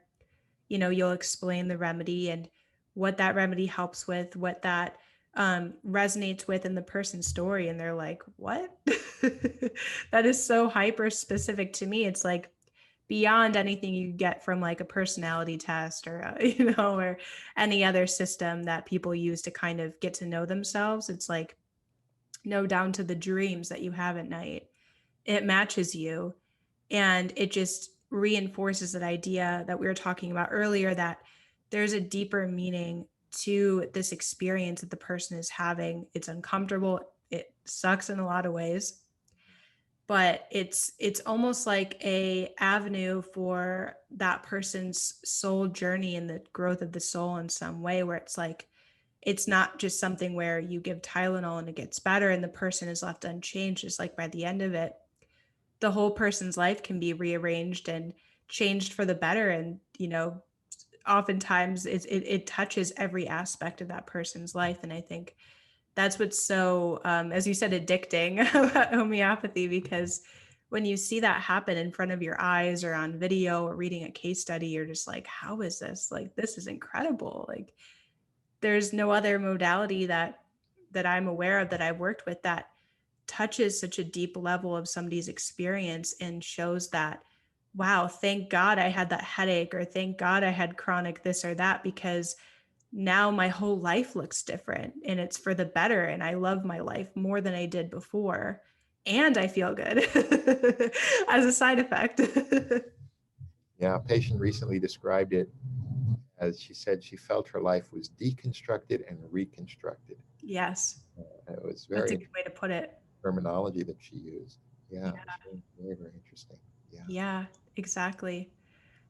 you'll explain the remedy and what that remedy helps with, what that resonates with in the person's story. And they're like, what? That is so hyper specific to me. It's like beyond anything you get from like a personality test or, or any other system that people use to kind of get to know themselves. It's like, no, down to the dreams that you have at night. It matches you, and it just reinforces that idea that we were talking about earlier, that there's a deeper meaning to this experience that the person is having. It's uncomfortable. It sucks in a lot of ways, but it's almost like a avenue for that person's soul journey and the growth of the soul in some way, where it's like, it's not just something where you give Tylenol and it gets better and the person is left unchanged. It's like by the end of it, the whole person's life can be rearranged and changed for the better. And, oftentimes it touches every aspect of that person's life. And I think that's what's so, as you said, addicting about homeopathy, because when you see that happen in front of your eyes or on video or reading a case study, you're just like, how is this? Like, this is incredible. Like, there's no other modality that I'm aware of that I've worked with that touches such a deep level of somebody's experience and shows that, wow, thank God I had that headache, or thank God I had chronic this or that, because now my whole life looks different and it's for the better. And I love my life more than I did before. And I feel good as a side effect. Yeah, a patient recently described it as, she said she felt her life was deconstructed and reconstructed. Yes, It was that's a very good way to put it. terminology that she used. Yeah, Yeah. it was very, very, very interesting. Yeah. Yeah, exactly.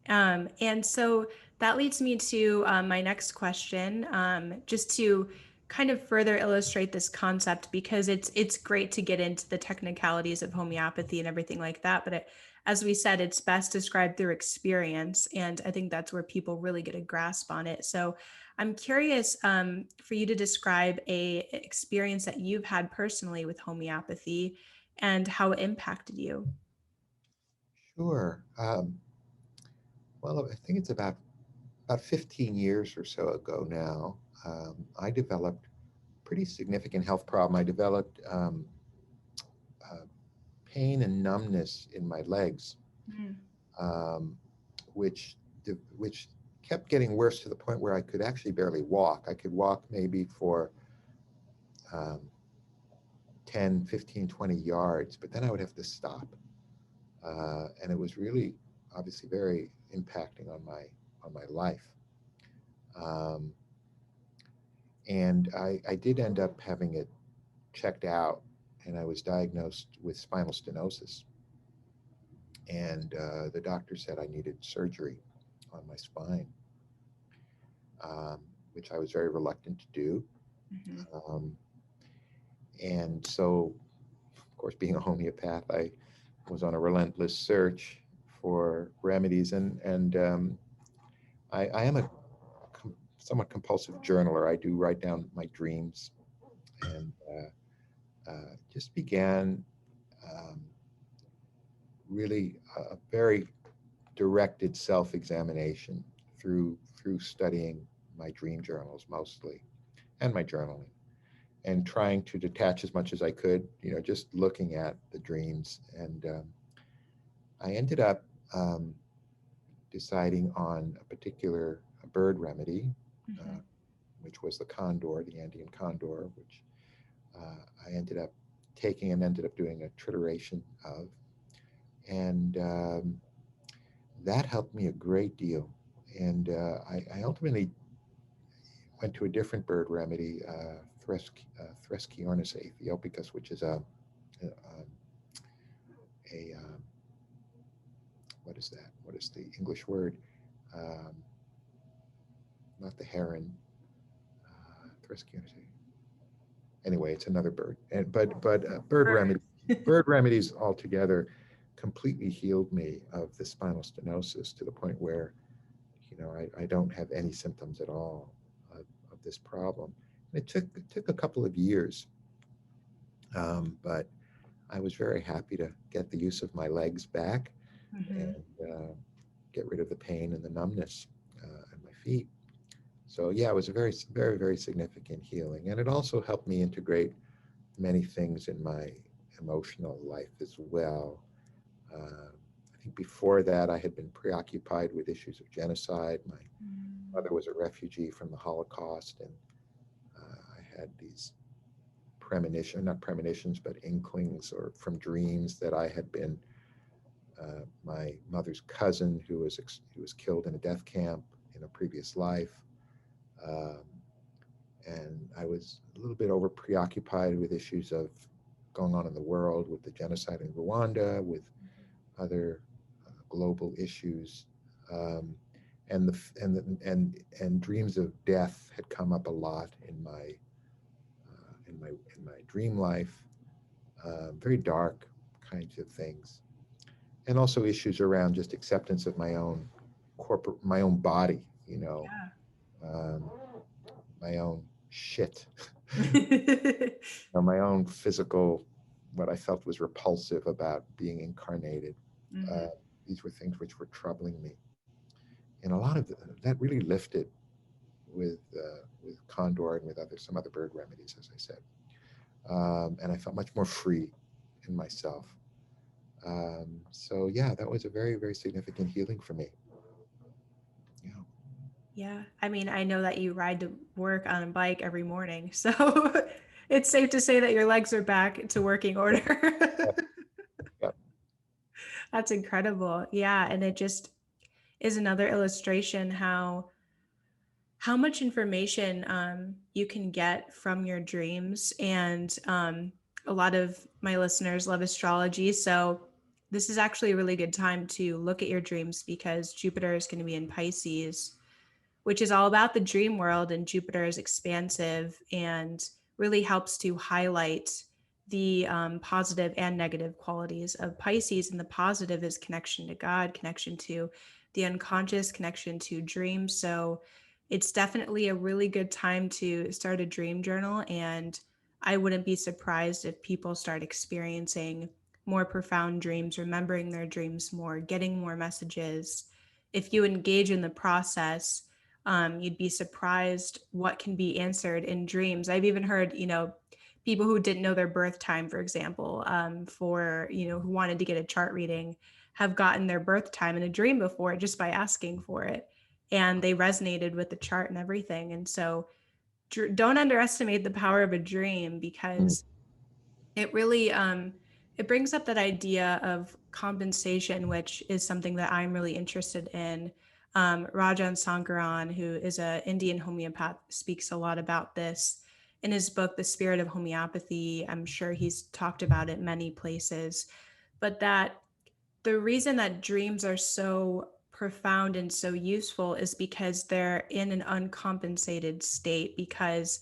And so that leads me to my next question, just to kind of further illustrate this concept, because it's great to get into the technicalities of homeopathy and everything like that. But as we said, it's best described through experience, and I think that's where people really get a grasp on it. So I'm curious, for you to describe a experience that you've had personally with homeopathy and how it impacted you. Sure. Well, I think it's about 15 years or so ago now. I developed pretty significant health problem. I developed uh, pain and numbness in my legs, Mm. um, which which kept getting worse to the point where I could actually barely walk. I could walk maybe for um, 10, 15, 20 yards, but then I would have to stop. And it was really obviously very impacting on my life. Um, and I did end up having it checked out, and I was diagnosed with spinal stenosis. And the doctor said I needed surgery on my spine, um, which I was very reluctant to do. Mhm. Um, and so, of course, being a homeopath, I was on a relentless search for remedies, and I am a somewhat compulsive journaler. I do write down my dreams, and just began um, really a very directed self-examination through studying my dream journals mostly, and my journaling, and trying to detach as much as I could, just looking at the dreams. And I ended up um, deciding on a particular bird remedy, uh, Mhm. which was the condor, the Andean condor, which I ended up taking and ended up doing a trituration of. And that helped me a great deal. And I ultimately went to a different bird remedy, Thresciornis aethiopicus, which is a what is that? What is the English word? Um, Not the heron. Thresciornis. Anyway, it's another bird. And but bird remedies altogether completely healed me of the spinal stenosis to the point where I don't have any symptoms at all of this problem. It took a couple of years, but I was very happy to get the use of my legs back Mm-hmm. and get rid of the pain and the numbness in my feet. So yeah, it was a very significant healing, and it also helped me integrate many things in my emotional life as well. I think before that, I had been preoccupied with issues of genocide. My mother was a refugee from the Holocaust, and I had these not premonitions, but inklings or from dreams that I had been my mother's cousin who was killed in a death camp in a previous life. Um, and I was a little bit over preoccupied with issues of going on in the world with the genocide in Rwanda, with other global issues, um, and dreams of death had come up a lot in my dream life. Very dark kinds of things, and also issues around just acceptance of my own body, um, my own shit, Yeah. my own physical, what I felt was repulsive about being incarnated. Mm-hmm. Uh, these were things which were troubling me, and a lot of that really lifted with Condor and with some other bird remedies, as I said, and I felt much more free in myself. So yeah, that was a very significant healing for me. Yeah. Yeah. I mean, I know that you ride to work on a bike every morning, so it's safe to say that your legs are back to working order. Yeah. That's incredible. Yeah, and it just is another illustration how much information you can get from your dreams. And a lot of my listeners love astrology, so this is actually a really good time to look at your dreams because Jupiter is going to be in Pisces, which is all about the dream world, and Jupiter is expansive and really helps to highlight the positive and negative qualities of Pisces. And the positive is connection to God, connection to the unconscious, connection to dreams. So it's definitely a really good time to start a dream journal. And I wouldn't be surprised if people start experiencing more profound dreams, remembering their dreams more, getting more messages. If you engage in the process, you'd be surprised what can be answered in dreams. I've even heard, people who didn't know their birth time, for example, who wanted to get a chart reading, have gotten their birth time in a dream before just by asking for it. And they resonated with the chart and everything. And so don't underestimate the power of a dream, Mm. because it really it brings up that idea of compensation, which is something that I'm really interested in. Rajan Sankaran, who is an Indian homeopath, speaks a lot about this in his book, The Spirit of Homeopathy. I'm sure he's talked about it many places, but that the reason that dreams are so profound and so useful is because they're in an uncompensated state. Because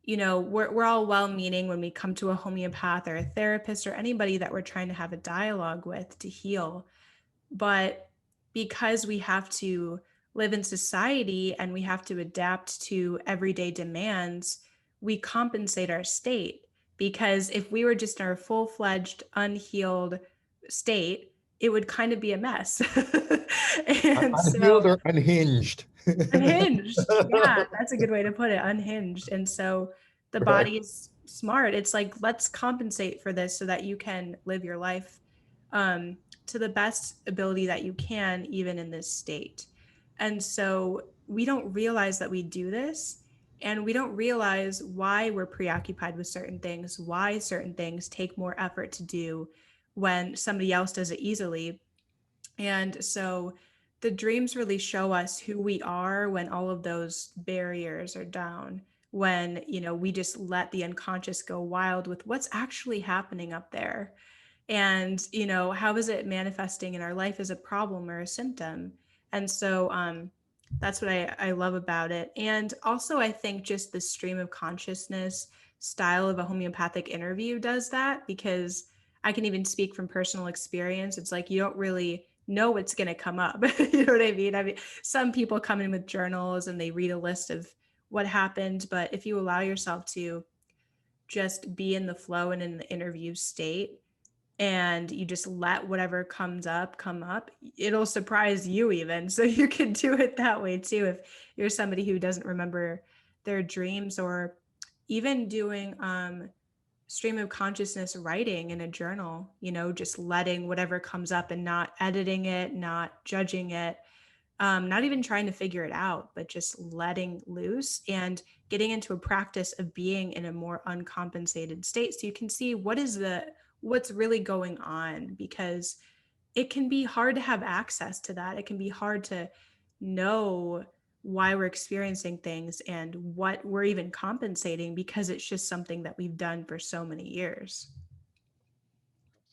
we're all well-meaning when we come to a homeopath or a therapist or anybody that we're trying to have a dialogue with to heal. But because we have to live in society and we have to adapt to everyday demands, we compensate our state. Because if we were just in our full-fledged unhealed state, it would kind of be a mess. And Unhealed so or unhinged? unhinged. Yeah, that's a good way to put it. Unhinged. And so the Right. body is smart. It's like, let's compensate for this so that you can live your life um, to the best ability that you can, even in this state. And so we don't realize that we do this. And we don't realize why we're preoccupied with certain things, why certain things take more effort to do when somebody else does it easily. And so the dreams really show us who we are when all of those barriers are down, when, we just let the unconscious go wild with what's actually happening up there. And, how is it manifesting in our life as a problem or a symptom? And so that's what I love about it. And also, I think just the stream of consciousness style of a homeopathic interview does that, because I can even speak from personal experience. It's like you don't really know what's going to come up. You know what I mean? I mean, some people come in with journals and they read a list of what happened, but if you allow yourself to just be in the flow and in the interview state, and you just let whatever comes up come up, it'll surprise you even. So you can do it that way too if you're somebody who doesn't remember their dreams, or even doing stream of consciousness writing in a journal, you know, just letting whatever comes up and not editing it, not judging it, not even trying to figure it out, but just letting loose and getting into a practice of being in a more uncompensated state so you can see what's really going on, because it can be hard to have access to that. It can be hard to know why we're experiencing things and what we're even compensating, because it's just something that we've done for so many years.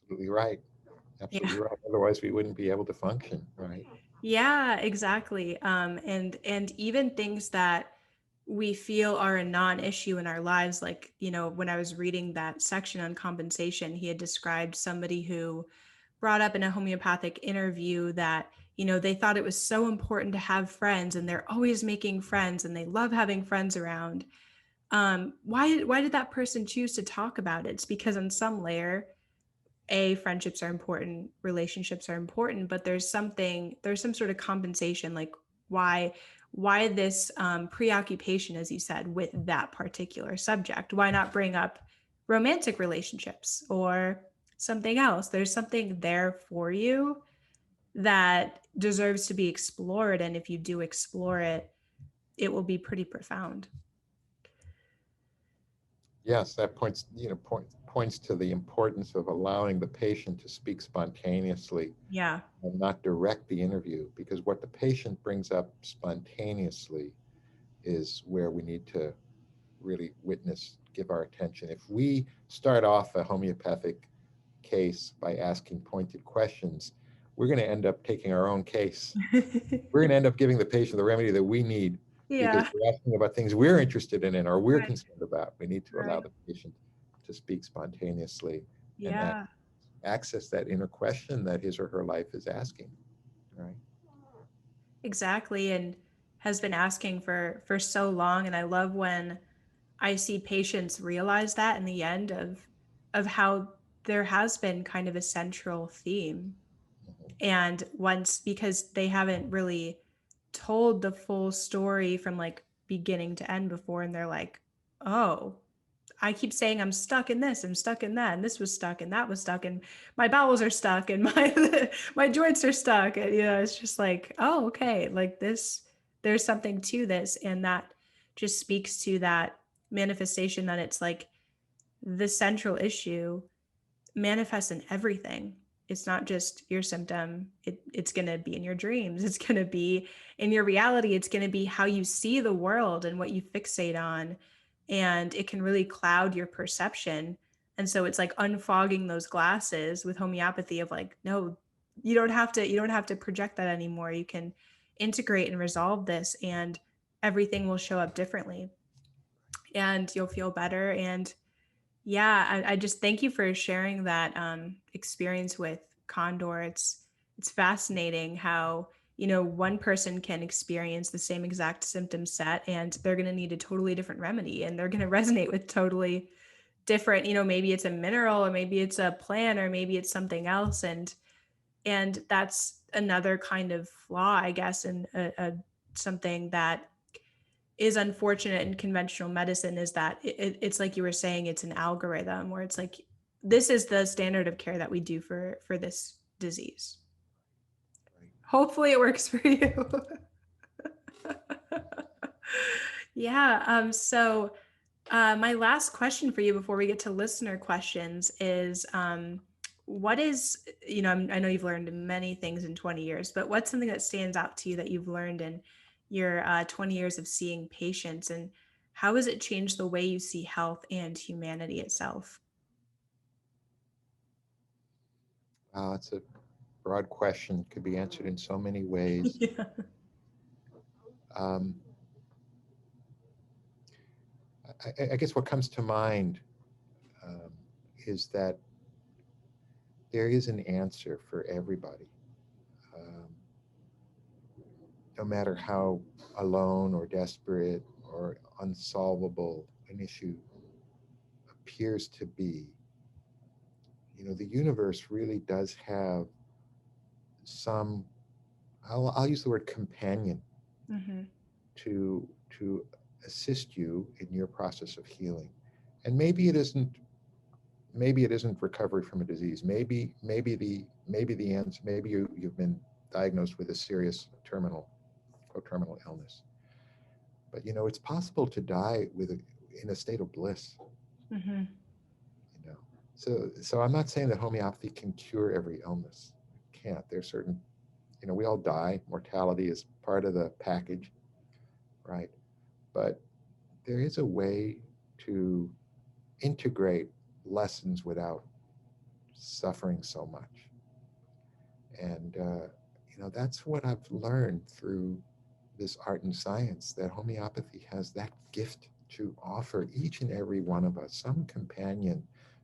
Absolutely right. Yeah. Absolutely right. Otherwise, we wouldn't be able to function, right? Yeah, exactly. And even things that we feel are a non-issue in our lives, like, you know, when I was reading that section on compensation, he had described somebody who brought up in a homeopathic interview that, you know, they thought it was so important to have friends and they're always making friends and they love having friends around. Why did that person choose to talk about it? It's because on some layer, friendships are important, relationships are important, but there's some sort of compensation, like why why this preoccupation, as you said, with that particular subject? Why not bring up romantic relationships or something else? There's something there for you that deserves to be explored, and if you do explore it, it will be pretty profound. Yes, that points to the importance of allowing the patient to speak spontaneously Yeah. and not direct the interview, because what the patient brings up spontaneously is where we need to really give our attention. If we start off a homeopathic case by asking pointed questions, we're going to end up taking our own case. We're going to end up giving the patient the remedy that we need because Yeah. we're asking about things we're interested in and or we're Right. concerned about. We need to allow Right. the patient to speak spontaneously and Yeah. access that inner question that his or her life is asking. Right? Exactly, and has been asking for so long. And I love when I see patients realize that in the end of how there has been kind of a central theme. Mhm. And once, because they haven't really told the full story from like beginning to end before, and they're like, oh, I keep saying I'm stuck in this, I'm stuck in that, and this was stuck, and that was stuck, and my bowels are stuck, and my my joints are stuck, and you know, it's just like, oh, okay, like this, there's something to this, and that just speaks to that manifestation that it's like the central issue manifests in everything. It's not just your symptom. It's going to be in your dreams. It's going to be in your reality. It's going to be how you see the world and what you fixate on. And it can really cloud your perception. And so it's like unfogging those glasses with homeopathy of like, no, you don't have to project that anymore. You can integrate and resolve this, and everything will show up differently and you'll feel better. And yeah, I just thank you for sharing that experience with Condor. It's fascinating how, you know, one person can experience the same exact symptom set and they're going to need a totally different remedy, and they're going to resonate with totally different, you know, maybe it's a mineral or maybe it's a plant or maybe it's something else. And that's another kind of flaw, I guess, and something that is unfortunate in conventional medicine, is that it's like you were saying, it's an algorithm where it's like, this is the standard of care that we do for this disease. Right. Hopefully it works for you. Yeah. My last question for you before we get to listener questions is, what is, you know, I know you've learned many things in 20 years, but what's something that stands out to you that you've learned in your 20 years of seeing patients, and how has it changed the way you see health and humanity itself? It's a broad question, could be answered in so many ways. Yeah. Um, I guess what comes to mind um, is that there is an answer for everybody. no matter how alone or desperate or unsolvable an issue appears to be, the universe really does have some, I'll use the word companion Mm-hmm. to assist you in your process of healing. And maybe it isn't recovery from a disease. Maybe the answer, maybe you've been diagnosed with a serious terminal illness. But it's possible to die in a state of bliss. Mm-hmm. You know, so I'm not saying that homeopathy can cure every illness. It can't. There's certain, we all die. Mortality is part of the package, right? But there is a way to integrate lessons without suffering so much. And that's what I've learned through this art and science, that homeopathy has that gift to offer each and every one of us some companion,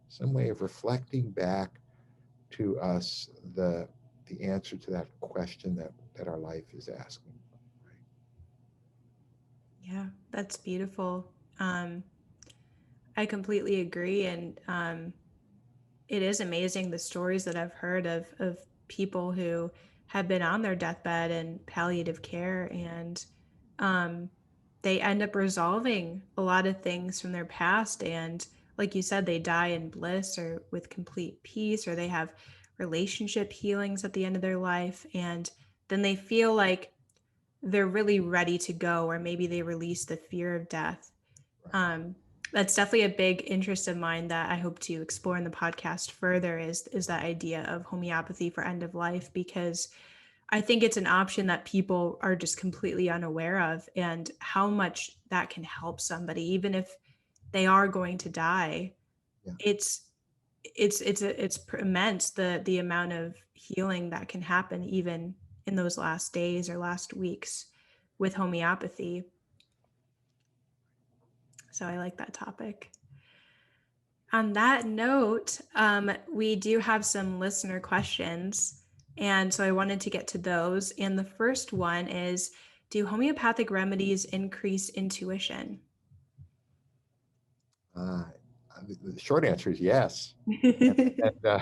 some way of reflecting back to us the answer to that question that our life is asking. Yeah, that's beautiful. Um, I completely agree. And it is amazing the stories that I've heard of people who have been on their deathbed and palliative care, and um, they end up resolving a lot of things from their past. And like you said, they die in bliss or with complete peace, or they have relationship healings at the end of their life. And then they feel like they're really ready to go, or maybe they release the fear of death. Right. um, that's definitely a big interest of mine that I hope to explore in the podcast further, is that idea of homeopathy for end of life, because I think it's an option that people are just completely unaware of, and how much that can help somebody even if they are going to die. Yeah. It's immense, the amount of healing that can happen even in those last days or last weeks with homeopathy. So I like that topic. On that note, we do have some listener questions. And so I wanted to get to those. And the first one is, do homeopathic remedies increase intuition? Uh, the short answer is yes. And yeah,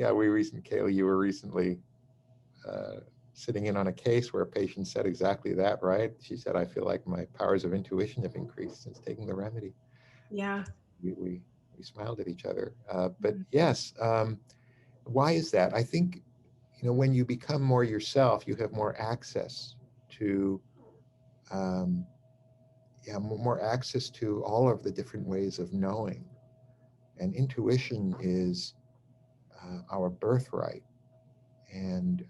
Kaylee, you were recently uh, sitting in on a case where a patient said exactly that, right? She said, I feel like my powers of intuition have increased since taking the remedy. Yeah. We smiled at each other. But yes, why is that? I think, when you become more yourself, you have more access to, um, yeah, more access to all of the different ways of knowing. And intuition is our birthright. And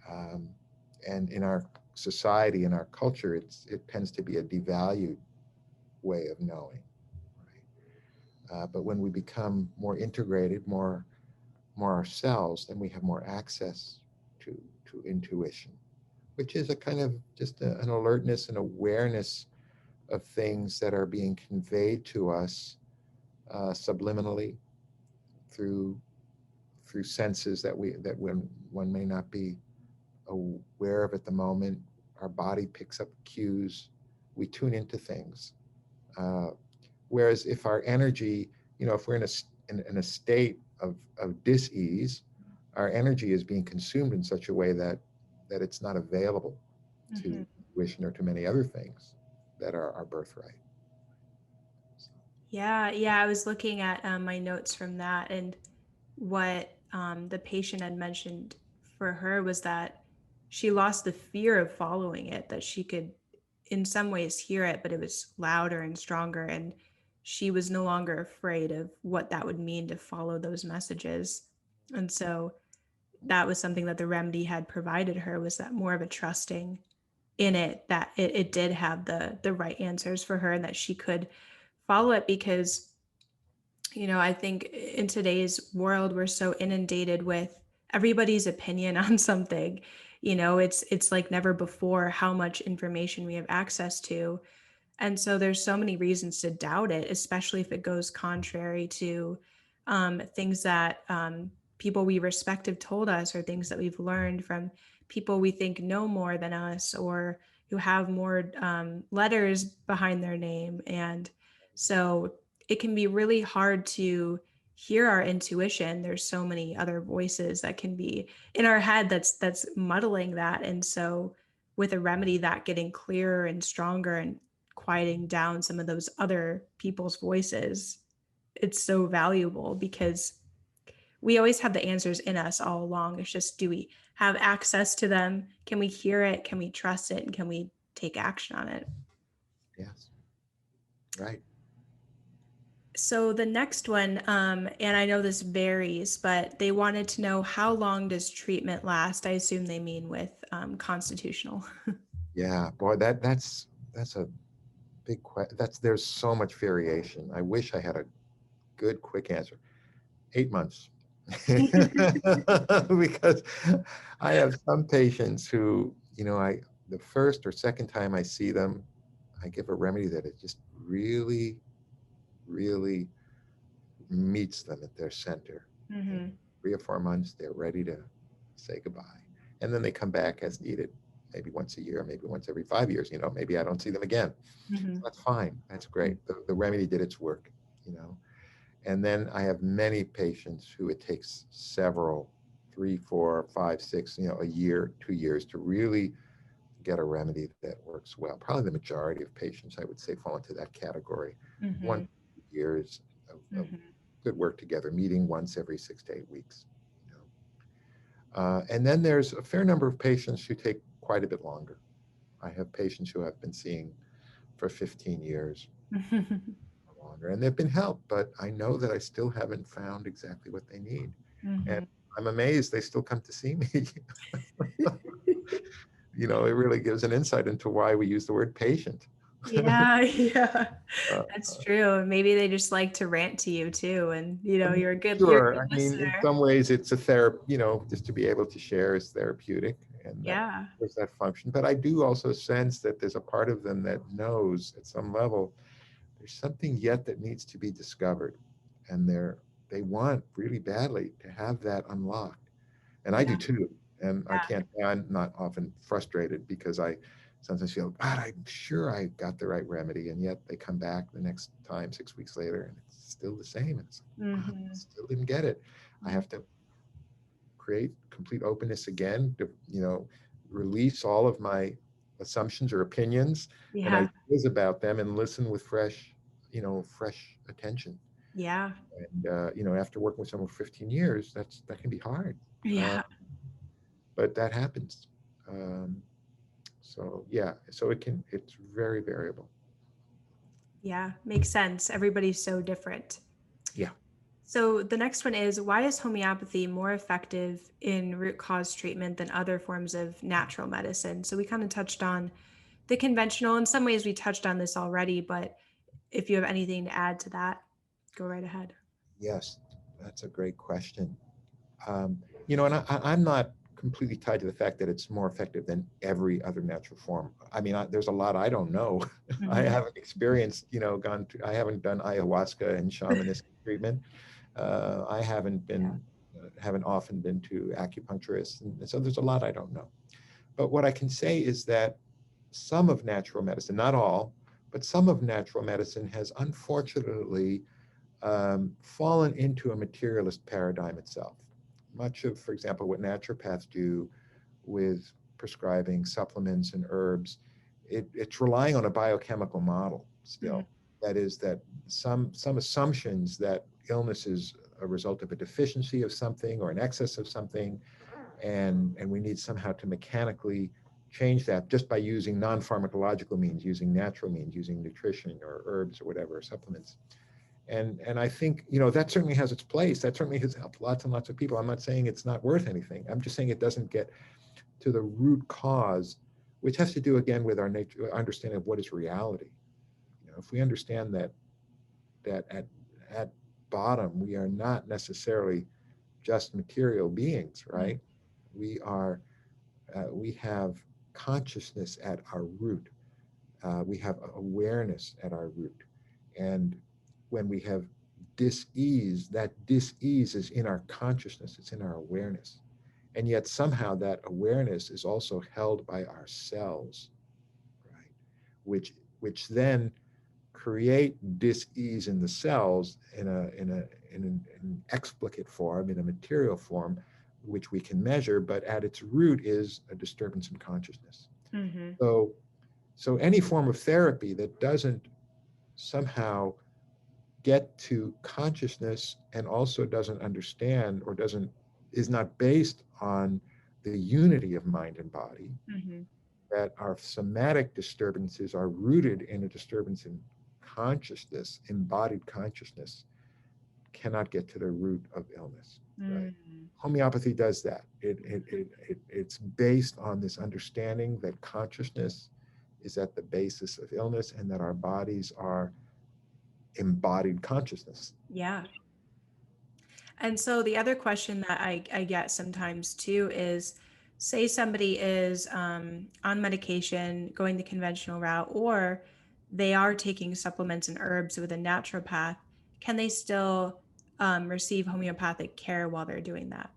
in our society, in our culture, it tends to be a devalued way of knowing. Right? But when we become more integrated, more ourselves, then we have more access to intuition, which is a kind of just an alertness and awareness of things that are being conveyed to us subliminally through senses that when one may not be aware of at the moment. Our body picks up cues. We tune into things. Uh, Whereas if our energy, if we're in a state of dis-ease, our energy is being consumed in such a way that it's not available Mm-hmm. to intuition or to many other things that are our birthright. Yeah, yeah. I was looking at my notes from that, and what the patient had mentioned for her was that she lost the fear of following it, that she could, in some ways, hear it, but it was louder and stronger. And she was no longer afraid of what that would mean to follow those messages. And so that was something that the remedy had provided her, was that more of a trusting in it, that it did have the right answers for her, and that she could follow it. Because I think in today's world we're so inundated with everybody's opinion on something. It's like never before how much information we have access to. And so there's so many reasons to doubt it, especially if it goes contrary to things that people we respect have told us, or things that we've learned from people we think know more than us, or who have more letters behind their name. And so it can be really hard to hear our intuition. There's so many other voices that can be in our head that's muddling that. And so with a remedy, that getting clearer and stronger and quieting down some of those other people's voices, it's so valuable, because we always have the answers in us all along. It's just, do we have access to them? Can we hear it? Can we trust it? And can we take action on it? Yes. Right. So the next one, and I know this varies, but they wanted to know, how long does treatment last? I assume they mean with constitutional. Yeah. Boy, that's a big question. There's so much variation. I wish I had a good, quick answer. 8 months. Because I have some patients who, the first or second time I see them, I give a remedy that it just really, really meets them at their center. And Mm-hmm. 3 or 4 months, they're ready to say goodbye. And then they come back as needed, maybe once a year, maybe once every 5 years, maybe I don't see them again. Mm-hmm. That's fine. That's great. The remedy did its work, you know. And then I have many patients who it takes several, 3, 4, 5, 6, a year, 2 years to really get a remedy that works well. Probably the majority of patients, I would say, fall into that category. Mm-hmm. 1 2 years of Mm-hmm. good work together, meeting once every 6 to 8 weeks. You and then there's a fair number of patients who take quite a bit longer. I have patients who I've been seeing for 15 years or longer, and they've been helped, but I know that I still haven't found exactly what they need. And Mm-hmm. I'm amazed they still come to see me. It really gives an insight into why we use the word patient. Yeah, yeah, Uh, that's true. Maybe they just like to rant to you too, and you're a sure. good I mean, in listener. some ways, it's a therapy. Just to be able to share is therapeutic, and that Yeah. there's that function. But I do also sense that there's a part of them that knows at some level there's something yet that needs to be discovered, and they want really badly to have that unlocked. And I Yeah. do too. And Yeah. I'm not often frustrated because I sometimes feel, God, I'm sure I got the right remedy. And yet they come back the next time, 6 weeks later, and it's still the same. And it's like, wow, I Mm-hmm. still didn't get it. I have to create complete openness again to, release all of my assumptions or opinions and Yeah. ideas about them and listen with fresh attention. Yeah. And, after working with someone for 15 years, that can be hard. Uh, Yeah. but that happens. Um, so yeah, so it's very variable. Yeah. Makes sense. Everybody's so different. Yeah. So the next one is, why is homeopathy more effective in root cause treatment than other forms of natural medicine? So we kind of touched on the conventional. In some ways, we touched on this already, but if you have anything to add to that, go right ahead. Yes, that's a great question. And I'm not completely tied to the fact that it's more effective than every other natural form. I mean, there's a lot I don't know. I Mm-hmm. haven't experienced, I haven't done ayahuasca and shamanistic treatment. I Yeah. haven't often been to acupuncturists, and so there's a lot I don't know. But what I can say is that some of natural medicine, not all, but some of natural medicine has unfortunately fallen into a materialist paradigm itself. Much of, for example, what naturopaths do with prescribing supplements and herbs, it's relying on a biochemical model Mm-hmm. still. That is that some assumptions that illness is a result of a deficiency of something or an excess of something, and we need somehow to mechanically change that just by using non-pharmacological means, using natural means, using nutrition or herbs or whatever, supplements. And I think, that certainly has its place. That certainly has helped lots and lots of people. I'm not saying it's not worth anything. I'm just saying it doesn't get to the root cause, which has to do again with our nature, understanding of what is reality. If we understand that at bottom we are not necessarily just material beings, right? We have consciousness at our root. We have awareness at our root, and when we have dis-ease, that dis-ease is in our consciousness, it's in our awareness. And yet somehow that awareness is also held by our cells, right? Which then create dis-ease in the cells in an explicate form, in a material form, which we can measure, but at its root is a disturbance in consciousness. Mm-hmm. So any form of therapy that doesn't somehow get to consciousness and also doesn't understand or is not based on the unity of mind and body, Mm-hmm. that our somatic disturbances are rooted in a disturbance in consciousness, embodied consciousness, cannot get to the root of illness, right? Mm-hmm. Homeopathy does that. It's based on this understanding that consciousness is at the basis of illness and that our bodies are embodied consciousness. Yeah. And so the other question that I get sometimes too is, say somebody is on medication, going the conventional route, or they are taking supplements and herbs with a naturopath, can they still receive homeopathic care while they're doing that?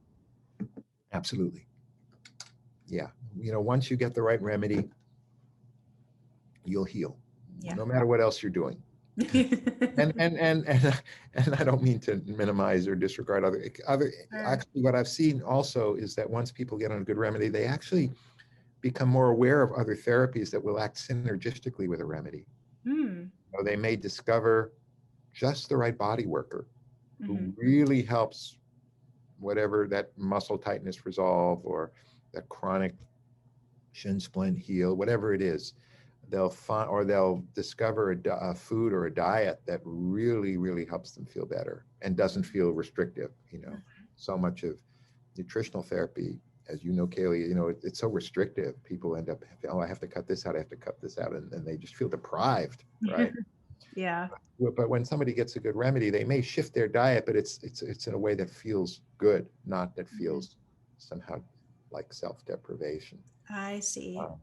Absolutely. Yeah. Once you get the right remedy, you'll heal, Yeah. no matter what else you're doing. And I don't mean to minimize or disregard other. Sure. Actually, what I've seen also is that once people get on a good remedy, they actually become more aware of other therapies that will act synergistically with a remedy. Hmm. They may discover just the right body worker Mm-hmm. who really helps whatever that muscle tightness resolve or that chronic shin splint heal, whatever it is. They'll find, or they'll discover a food or a diet that really, really helps them feel better and doesn't feel restrictive. So much of nutritional therapy, as you know, Kaylee, it's so restrictive. People end up, oh, I have to cut this out, I have to cut this out, and they just feel deprived, right? Yeah. But when somebody gets a good remedy, they may shift their diet, but it's in a way that feels good, not that feels somehow like self-deprivation. I see. Um,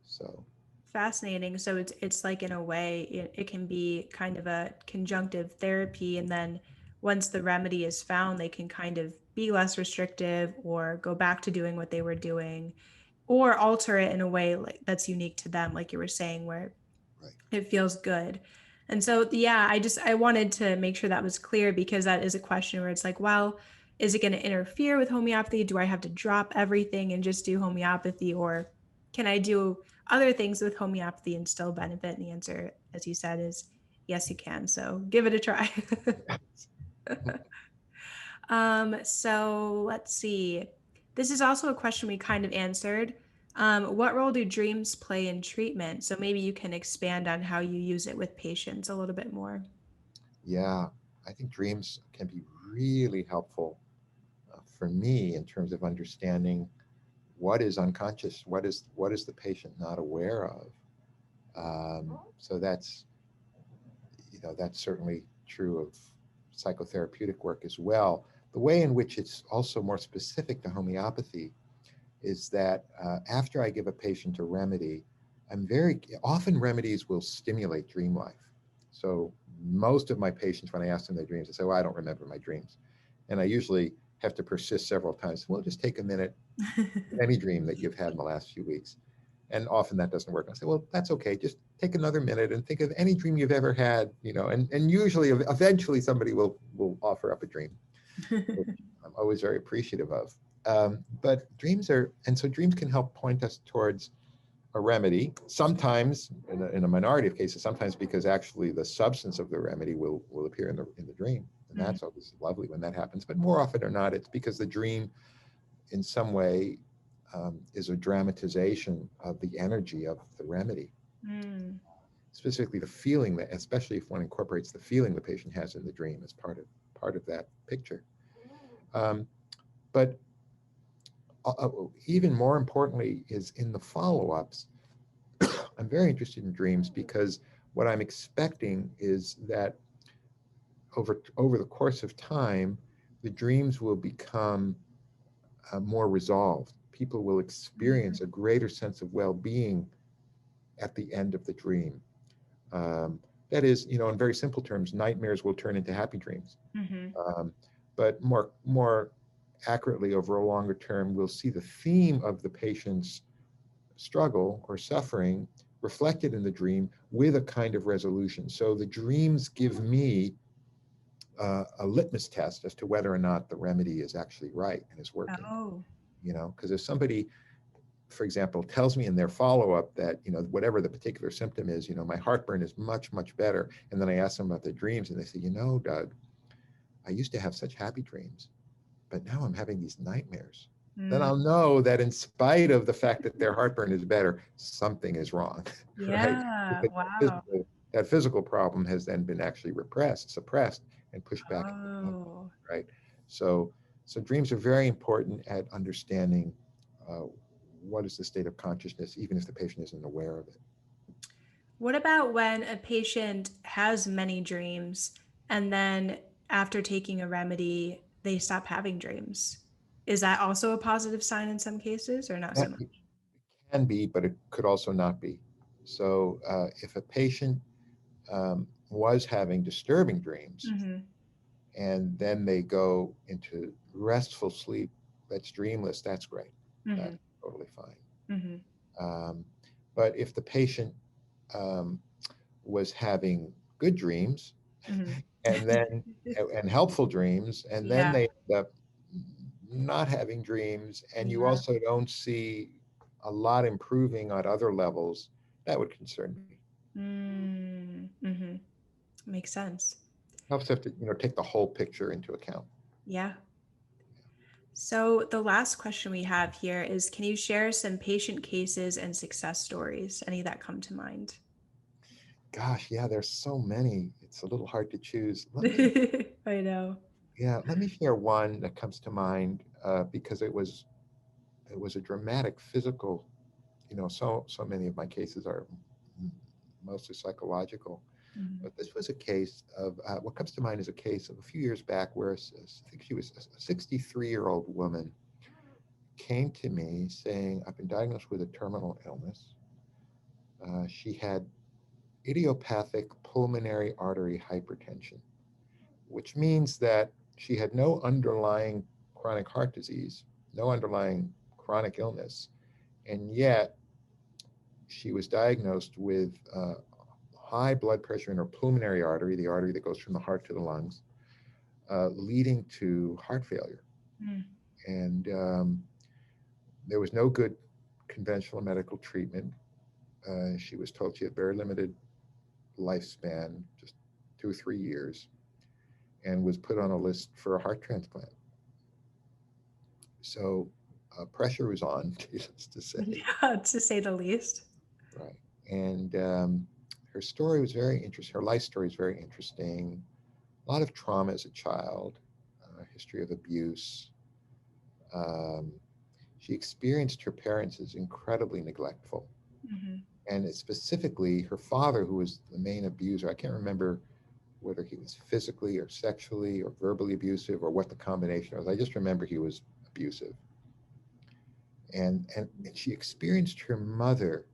so Fascinating. So it's like in a way it can be kind of a conjunctive therapy, and then once the remedy is found, they can kind of be less restrictive or go back to doing what they were doing or alter it in a way like that's unique to them, like you were saying, where right. it feels good. And so yeah, I wanted to make sure that was clear, because that is a question where it's like, well, is it going to interfere with homeopathy? Do I have to drop everything and just do homeopathy, or can I do other things with homeopathy and still benefit? And the answer, as you said, is yes, you can. So give it a try. So let's see. This is also a question we kind of answered. What role do dreams play in treatment? So maybe you can expand on how you use it with patients a little bit more. Yeah, I think dreams can be really helpful for me in terms of understanding what is unconscious, what is the patient not aware of. So that's certainly true of psychotherapeutic work as well. The way in which it's also more specific to homeopathy is that after I give a patient a remedy, I'm very often remedies will stimulate dream life. So most of my patients, when I ask them their dreams, they say, "Well, I don't remember my dreams," and I usually have to persist several times. Well, just take a minute, any dream that you've had in the last few weeks, and often that doesn't work. I say, well, that's okay. Just take another minute and think of any dream you've ever had, and usually eventually somebody will offer up a dream, which I'm always very appreciative of. But dreams can help point us towards a remedy. Sometimes, in a minority of cases, sometimes because actually the substance of the remedy will appear in the dream, and Mm. that's always lovely when that happens. But more often or not, it's because the dream, in some way, is a dramatization of the energy of the remedy, Mm. specifically the feeling that, especially if one incorporates the feeling the patient has in the dream as part of that picture. But even more importantly is in the follow-ups. I'm very interested in dreams because what I'm expecting is that over the course of time, the dreams will become more resolved. People will experience a greater sense of well-being at the end of the dream. Um, That is, in very simple terms, nightmares will turn into happy dreams. Mm-hmm. Um, but more accurately, over a longer term, we'll see the theme of the patient's struggle or suffering reflected in the dream with a kind of resolution. So the dreams give me a litmus test as to whether or not the remedy is actually right and is working. Oh. Because if somebody, for example, tells me in their follow-up that, whatever the particular symptom is, my heartburn is much, much better. And then I ask them about their dreams and they say, Doug, I used to have such happy dreams, but now I'm having these nightmares. Then Mm. I'll know that in spite of the fact that their heartburn is better, something is wrong, right? Yeah. Because Wow. that physical problem has then been actually suppressed, and pushed back, Oh. right? So, so dreams are very important at understanding uh, what is the state of consciousness, even if the patient isn't aware of it. What about when a patient has many dreams and then after taking a remedy, they stop having dreams? Is that also a positive sign in some cases or not so That much? can be, but it could also not be. So if a patient was having disturbing dreams, Mm-hmm. and then they go into restful sleep that's dreamless, that's great. Mm-hmm. That's totally fine. Mm-hmm. Um, but if the patient um, was having good dreams and then Mm-hmm. and helpful dreams, and then Yeah. they end up not having dreams, and you Yeah. also don't see a lot improving on other levels, that would concern me. Mm-hmm. Makes sense. Helps have to take the whole picture into account. Yeah. So the last question we have here is, can you share some patient cases and success stories? Any that come to mind? Gosh, yeah, there's so many. It's a little hard to choose. I know. Let me share one that comes to mind because it was a dramatic physical. So many of my cases are mostly psychological, Mhm. but this was a case of what comes to mind is a case of a few years back where I think she was a 63-year-old woman came to me saying, "I've been diagnosed with a terminal illness." She had idiopathic pulmonary artery hypertension, which means that she had no underlying chronic heart disease, no underlying chronic illness, and yet she was diagnosed with high blood pressure in her pulmonary artery, the artery that goes from the heart to the lungs, leading to heart failure. Mm. And there was no good conventional medical treatment. She was told she had very limited lifespan, just 2 or 3 years, and was put on a list for a heart transplant. So pressure was on, needless to say, Yeah, to say the least. right? And her story was very interesting. Her life story is very interesting. A lot of trauma as a child, history of abuse. Um, she experienced her parents as incredibly neglectful, Hmm. and specifically her father, who was the main abuser. I can't remember whether he was physically or sexually or verbally abusive or what the combination was. I just remember he was abusive. And she experienced her mother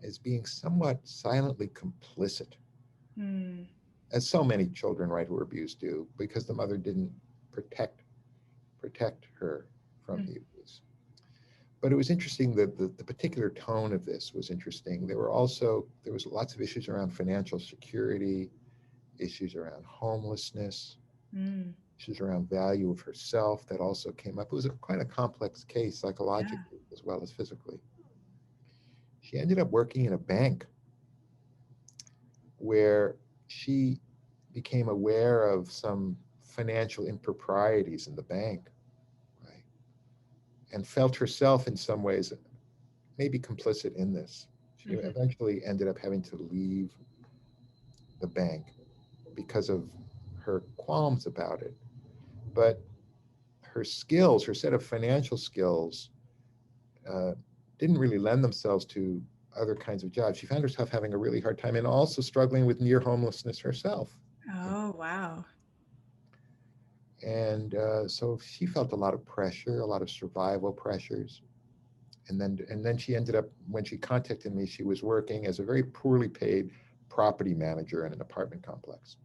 as being somewhat silently complicit, Mm. as so many children, right, who are abused do, because the mother didn't protect her from Mm. the abuse. But it was interesting that the particular tone of this was interesting. There was lots of issues around financial security, issues around homelessness, Mm. issues around value of herself that also came up. It was quite a complex case Yeah. psychologically as well as physically. She ended up working in a bank where she became aware of some financial improprieties in the bank, right? And felt herself in some ways maybe complicit in this. She Hmm. eventually ended up having to leave the bank because of her qualms about it. But her skills, her set of financial skills, uh, didn't really lend themselves to other kinds of jobs. She found herself having a really hard time and also struggling with near homelessness herself. Oh, wow. And so she felt a lot of pressure, a lot of survival pressures. And then she ended up, when she contacted me, she was working as a very poorly paid property manager in an apartment complex.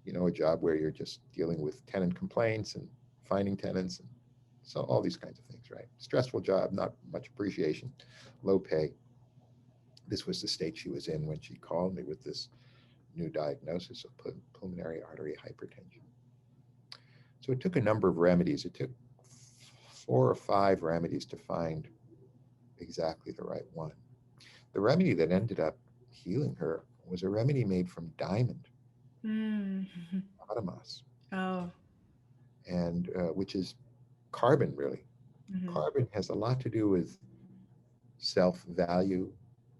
You know, a job where you're just dealing with tenant complaints and finding tenants and so all these kinds of things, right? Stressful job, not much appreciation, low pay. This was the state she was in when she called me with this new diagnosis of pulmonary artery hypertension. So it took a number of remedies. It took 4 or 5 remedies to find exactly the right one. The remedy that ended up healing her was a remedy made from diamond, Mm. adamas, Oh. and which is carbon, really. Mm-hmm. Carbon has a lot to do with self-value,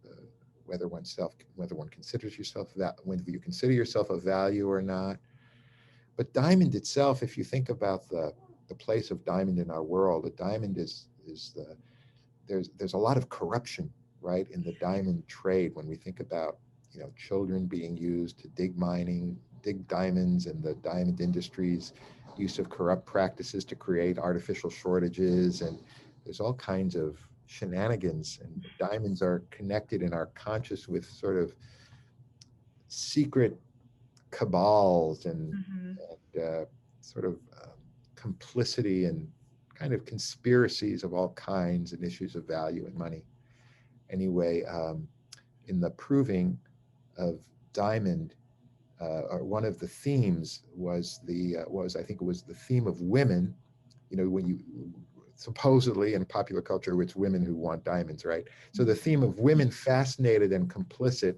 uh, whether one considers yourself that, whether you consider yourself a value or not. But diamond itself, if you think about the place of diamond in our world, a diamond is the there's a lot of corruption, right, in the diamond trade when we think about, you know, children being used to dig diamonds, and the diamond industries use of corrupt practices to create artificial shortages, and there's all kinds of shenanigans, and diamonds are connected in our conscious with sort of secret cabals Mm-hmm. and sort of complicity and kind of conspiracies of all kinds and issues of value and money. Anyway, in the proving of diamond, or one of the themes was I think it was the theme of women. You know, when you supposedly in popular culture, it's women who want diamonds, right? So the theme of women fascinated and complicit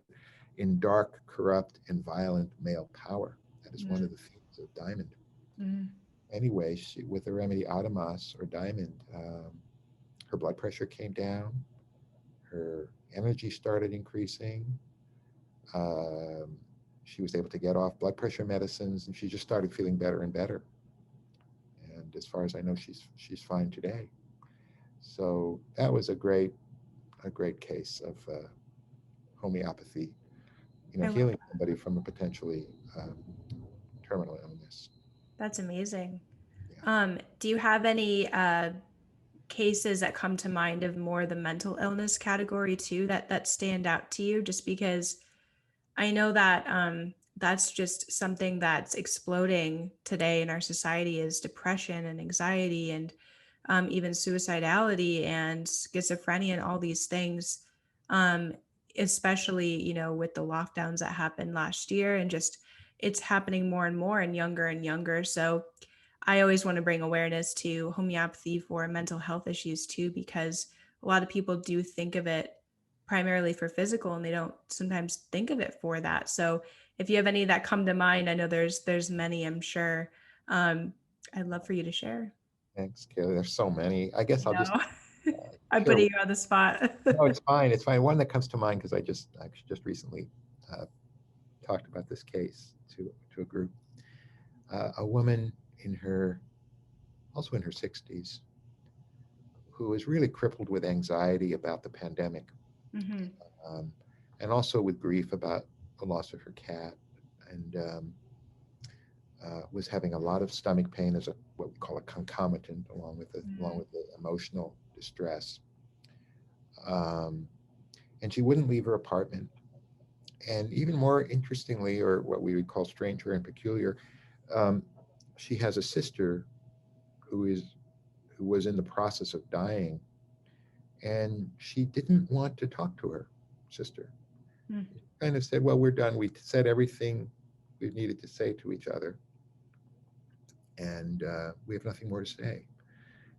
in dark, corrupt, and violent male power. That is one of the themes of diamond. Mm-hmm. Anyway, with the remedy Adamas or diamond, her blood pressure came down, her energy started increasing. Um, she was able to get off blood pressure medicines, and she just started feeling better and better. And as far as I know, she's fine today. So that was a great case of homeopathy, you know, I love healing that. somebody from a potentially terminal illness. That's amazing. Yeah. Do you have any cases that come to mind of more the mental illness category too that stand out to you? Just because I know that that's just something that's exploding today in our society is depression and anxiety and even suicidality and schizophrenia and all these things. Um, Especially, you know, with the lockdowns that happened last year and just it's happening more and more and younger and younger. So I always want to bring awareness to homeopathy for mental health issues too, because a lot of people do think of it primarily for physical and they don't sometimes think of it for that. So if you have any that come to mind, I know there's many, I'm sure. Um, I'd love for you to share. Thanks, Kaylee. There's so many. I guess I'll just No, I'm share. putting you on the spot. No, it's fine. It's fine. One that comes to mind because I just recently uh, talked about this case to a group. A woman in her also in her 60s who is really crippled with anxiety about the pandemic, Hmm. um, and also with grief about the loss of her cat, and was having a lot of stomach pain as a what we call a concomitant, along with the emotional distress. Um, and she wouldn't leave her apartment. And even more interestingly, or what we would call stranger and peculiar, um, she has a sister who is who was in the process of dying, and she didn't want to talk to her sister. She kind of said, "Well, we're done. We said everything we needed to say to each other, and we have nothing more to say."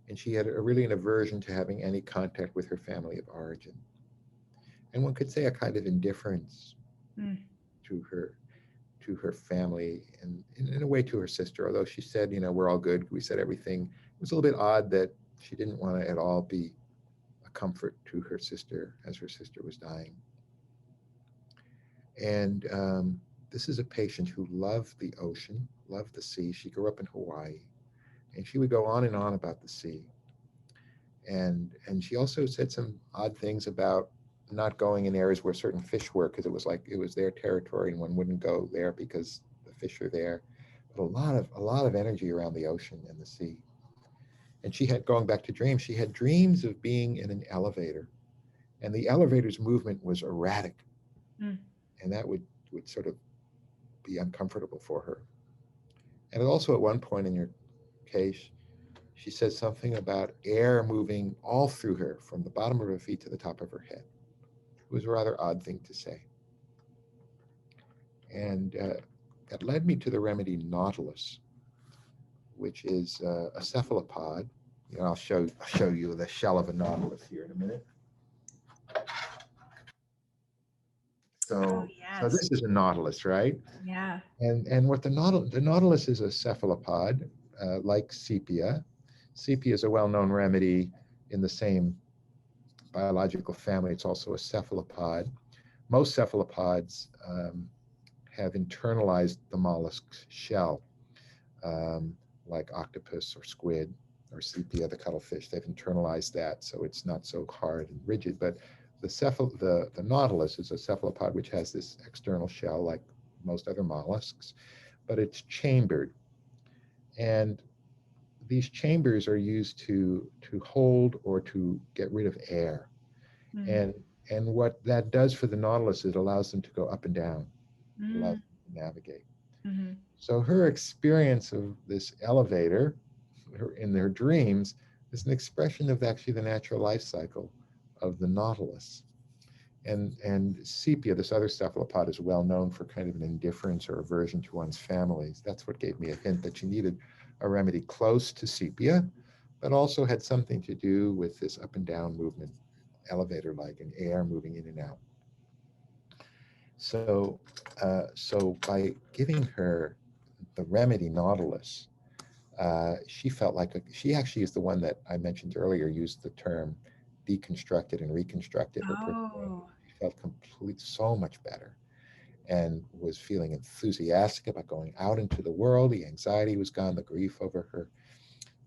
And she had really an aversion to having any contact with her family of origin, and one could say a kind of indifference to her family, and in a way to her sister. Although she said, you know, we're all good. We said everything. It was a little bit odd that she didn't want to at all be a comfort to her sister as her sister was dying. And this is a patient who loved the ocean, loved the sea. She grew up in Hawaii, and she would go on and on about the sea. And she also said some odd things about not going in areas where certain fish were, because it was like it was their territory and one wouldn't go there because the fish are there. But a lot of energy around the ocean and the sea. And she had, going back to dreams, she had dreams of being in an elevator, and the elevator's movement was erratic, and that would sort of be uncomfortable for her. And also at one point in your case, she said something about air moving all through her from the bottom of her feet to the top of her head. It was a rather odd thing to say. And that led me to the remedy Nautilus, which is a cephalopod. You know, I'll show you the shell of a nautilus here in a minute. Oh, So yes. this is a nautilus, right? Yeah. And what the nautilus is a cephalopod, like sepia. Sepia is a well-known remedy in the same biological family. It's also a cephalopod. Most cephalopods have internalized the mollusk's shell, um, like octopus or squid or sepia, the cuttlefish. They've internalized that, so it's not so hard and rigid. But the nautilus is a cephalopod which has this external shell, like most other mollusks, but it's chambered, and these chambers are used to hold or to get rid of air. Mm, And and what that does for the nautilus is it allows them to go up and down. It allows mm, them to navigate. mhm, So her experience of this elevator in their dreams is an expression of actually the natural life cycle of the nautilus. And sepia, this other cephalopod, is well known for kind of an indifference or aversion to one's families. That's what gave me a hint that she needed a remedy close to sepia, but also had something to do with this up and down movement, elevator-like, and air moving in and out. So by giving her the remedy Nautilus, she felt like she actually is the one that I mentioned earlier used the term deconstructed and reconstructed her personality. oh, She felt so much better and was feeling enthusiastic about going out into the world. The anxiety was gone, the grief over her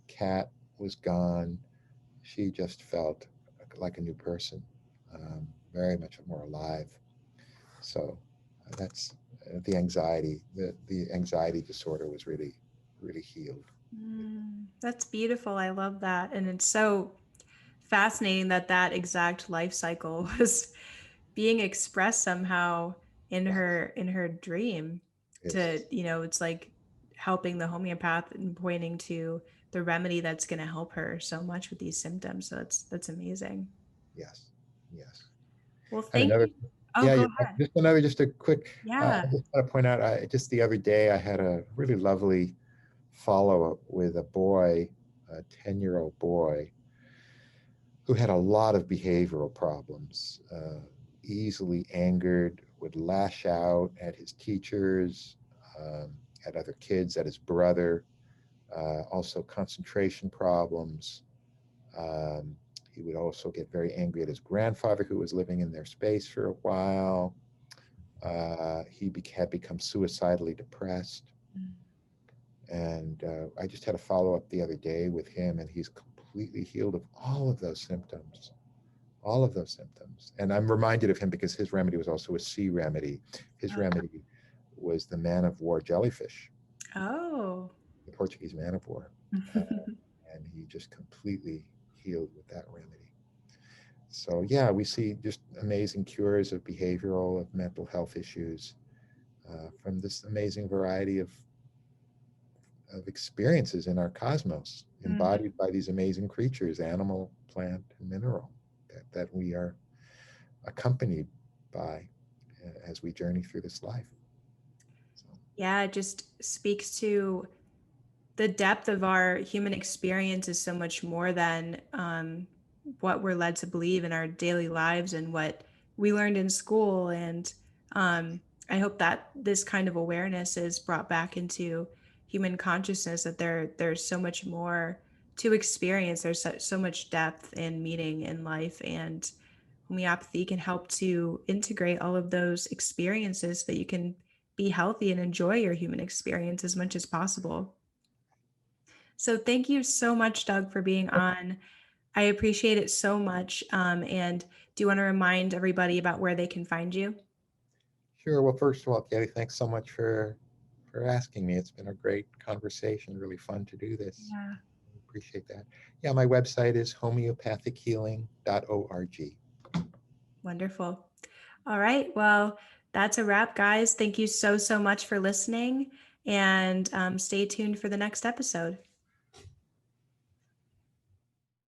cat was gone. She just felt like a new person, very much more alive. So that's the anxiety. The anxiety disorder was really healed. that's beautiful. I love that. And it's so fascinating that that exact life cycle was being expressed somehow Yes, in her dream to, it's it's like helping the homeopath and pointing to the remedy that's going to help her so much with these symptoms. So that's amazing. yes, yes. Well, And thank another, you. Oh, yeah, go you're, ahead. just a quick. I Yeah. just want to point out, just the other day, I had a really lovely follow up with a boy, a 10-year-old boy, who had a lot of behavioral problems. Easily angered, would lash out at his teachers, at other kids, at his brother. Also concentration problems. Um, he would also get very angry at his grandfather, who was living in their space for a while. Had become suicidally depressed. And I just had a follow up the other day with him, and he's completely healed of all of those symptoms. All of those symptoms. And I'm reminded of him because his remedy was also a sea remedy. His remedy was the man of war jellyfish, Oh. the Portuguese man of war. Uh, and he just completely healed with that remedy. So yeah, we see just amazing cures of behavioral, of mental health issues from this amazing variety of experiences in our cosmos, Mhm. embodied by these amazing creatures, animal, plant, and mineral, that we are accompanied by as we journey through this life. So, Yeah, it just speaks to the depth of our human experience is so much more than what we're led to believe in our daily lives and what we learned in school. And I hope that this kind of awareness is brought back into human consciousness that there's so much more to experience. There's so much depth and meaning in life, and homeopathy can help to integrate all of those experiences so that you can be healthy and enjoy your human experience as much as possible. So thank you so much, Doug, for being on. I appreciate it so much. And do you want to remind everybody about where they can find you? sure. Well, first of all, Katie, thanks so much for asking me. It's been a great conversation. Really fun to do this. Yeah. Appreciate that. Yeah, my website is homeopathichealing.org. Wonderful. All right. Well, That's a wrap, guys. Thank you so, so much for listening, and stay tuned for the next episode.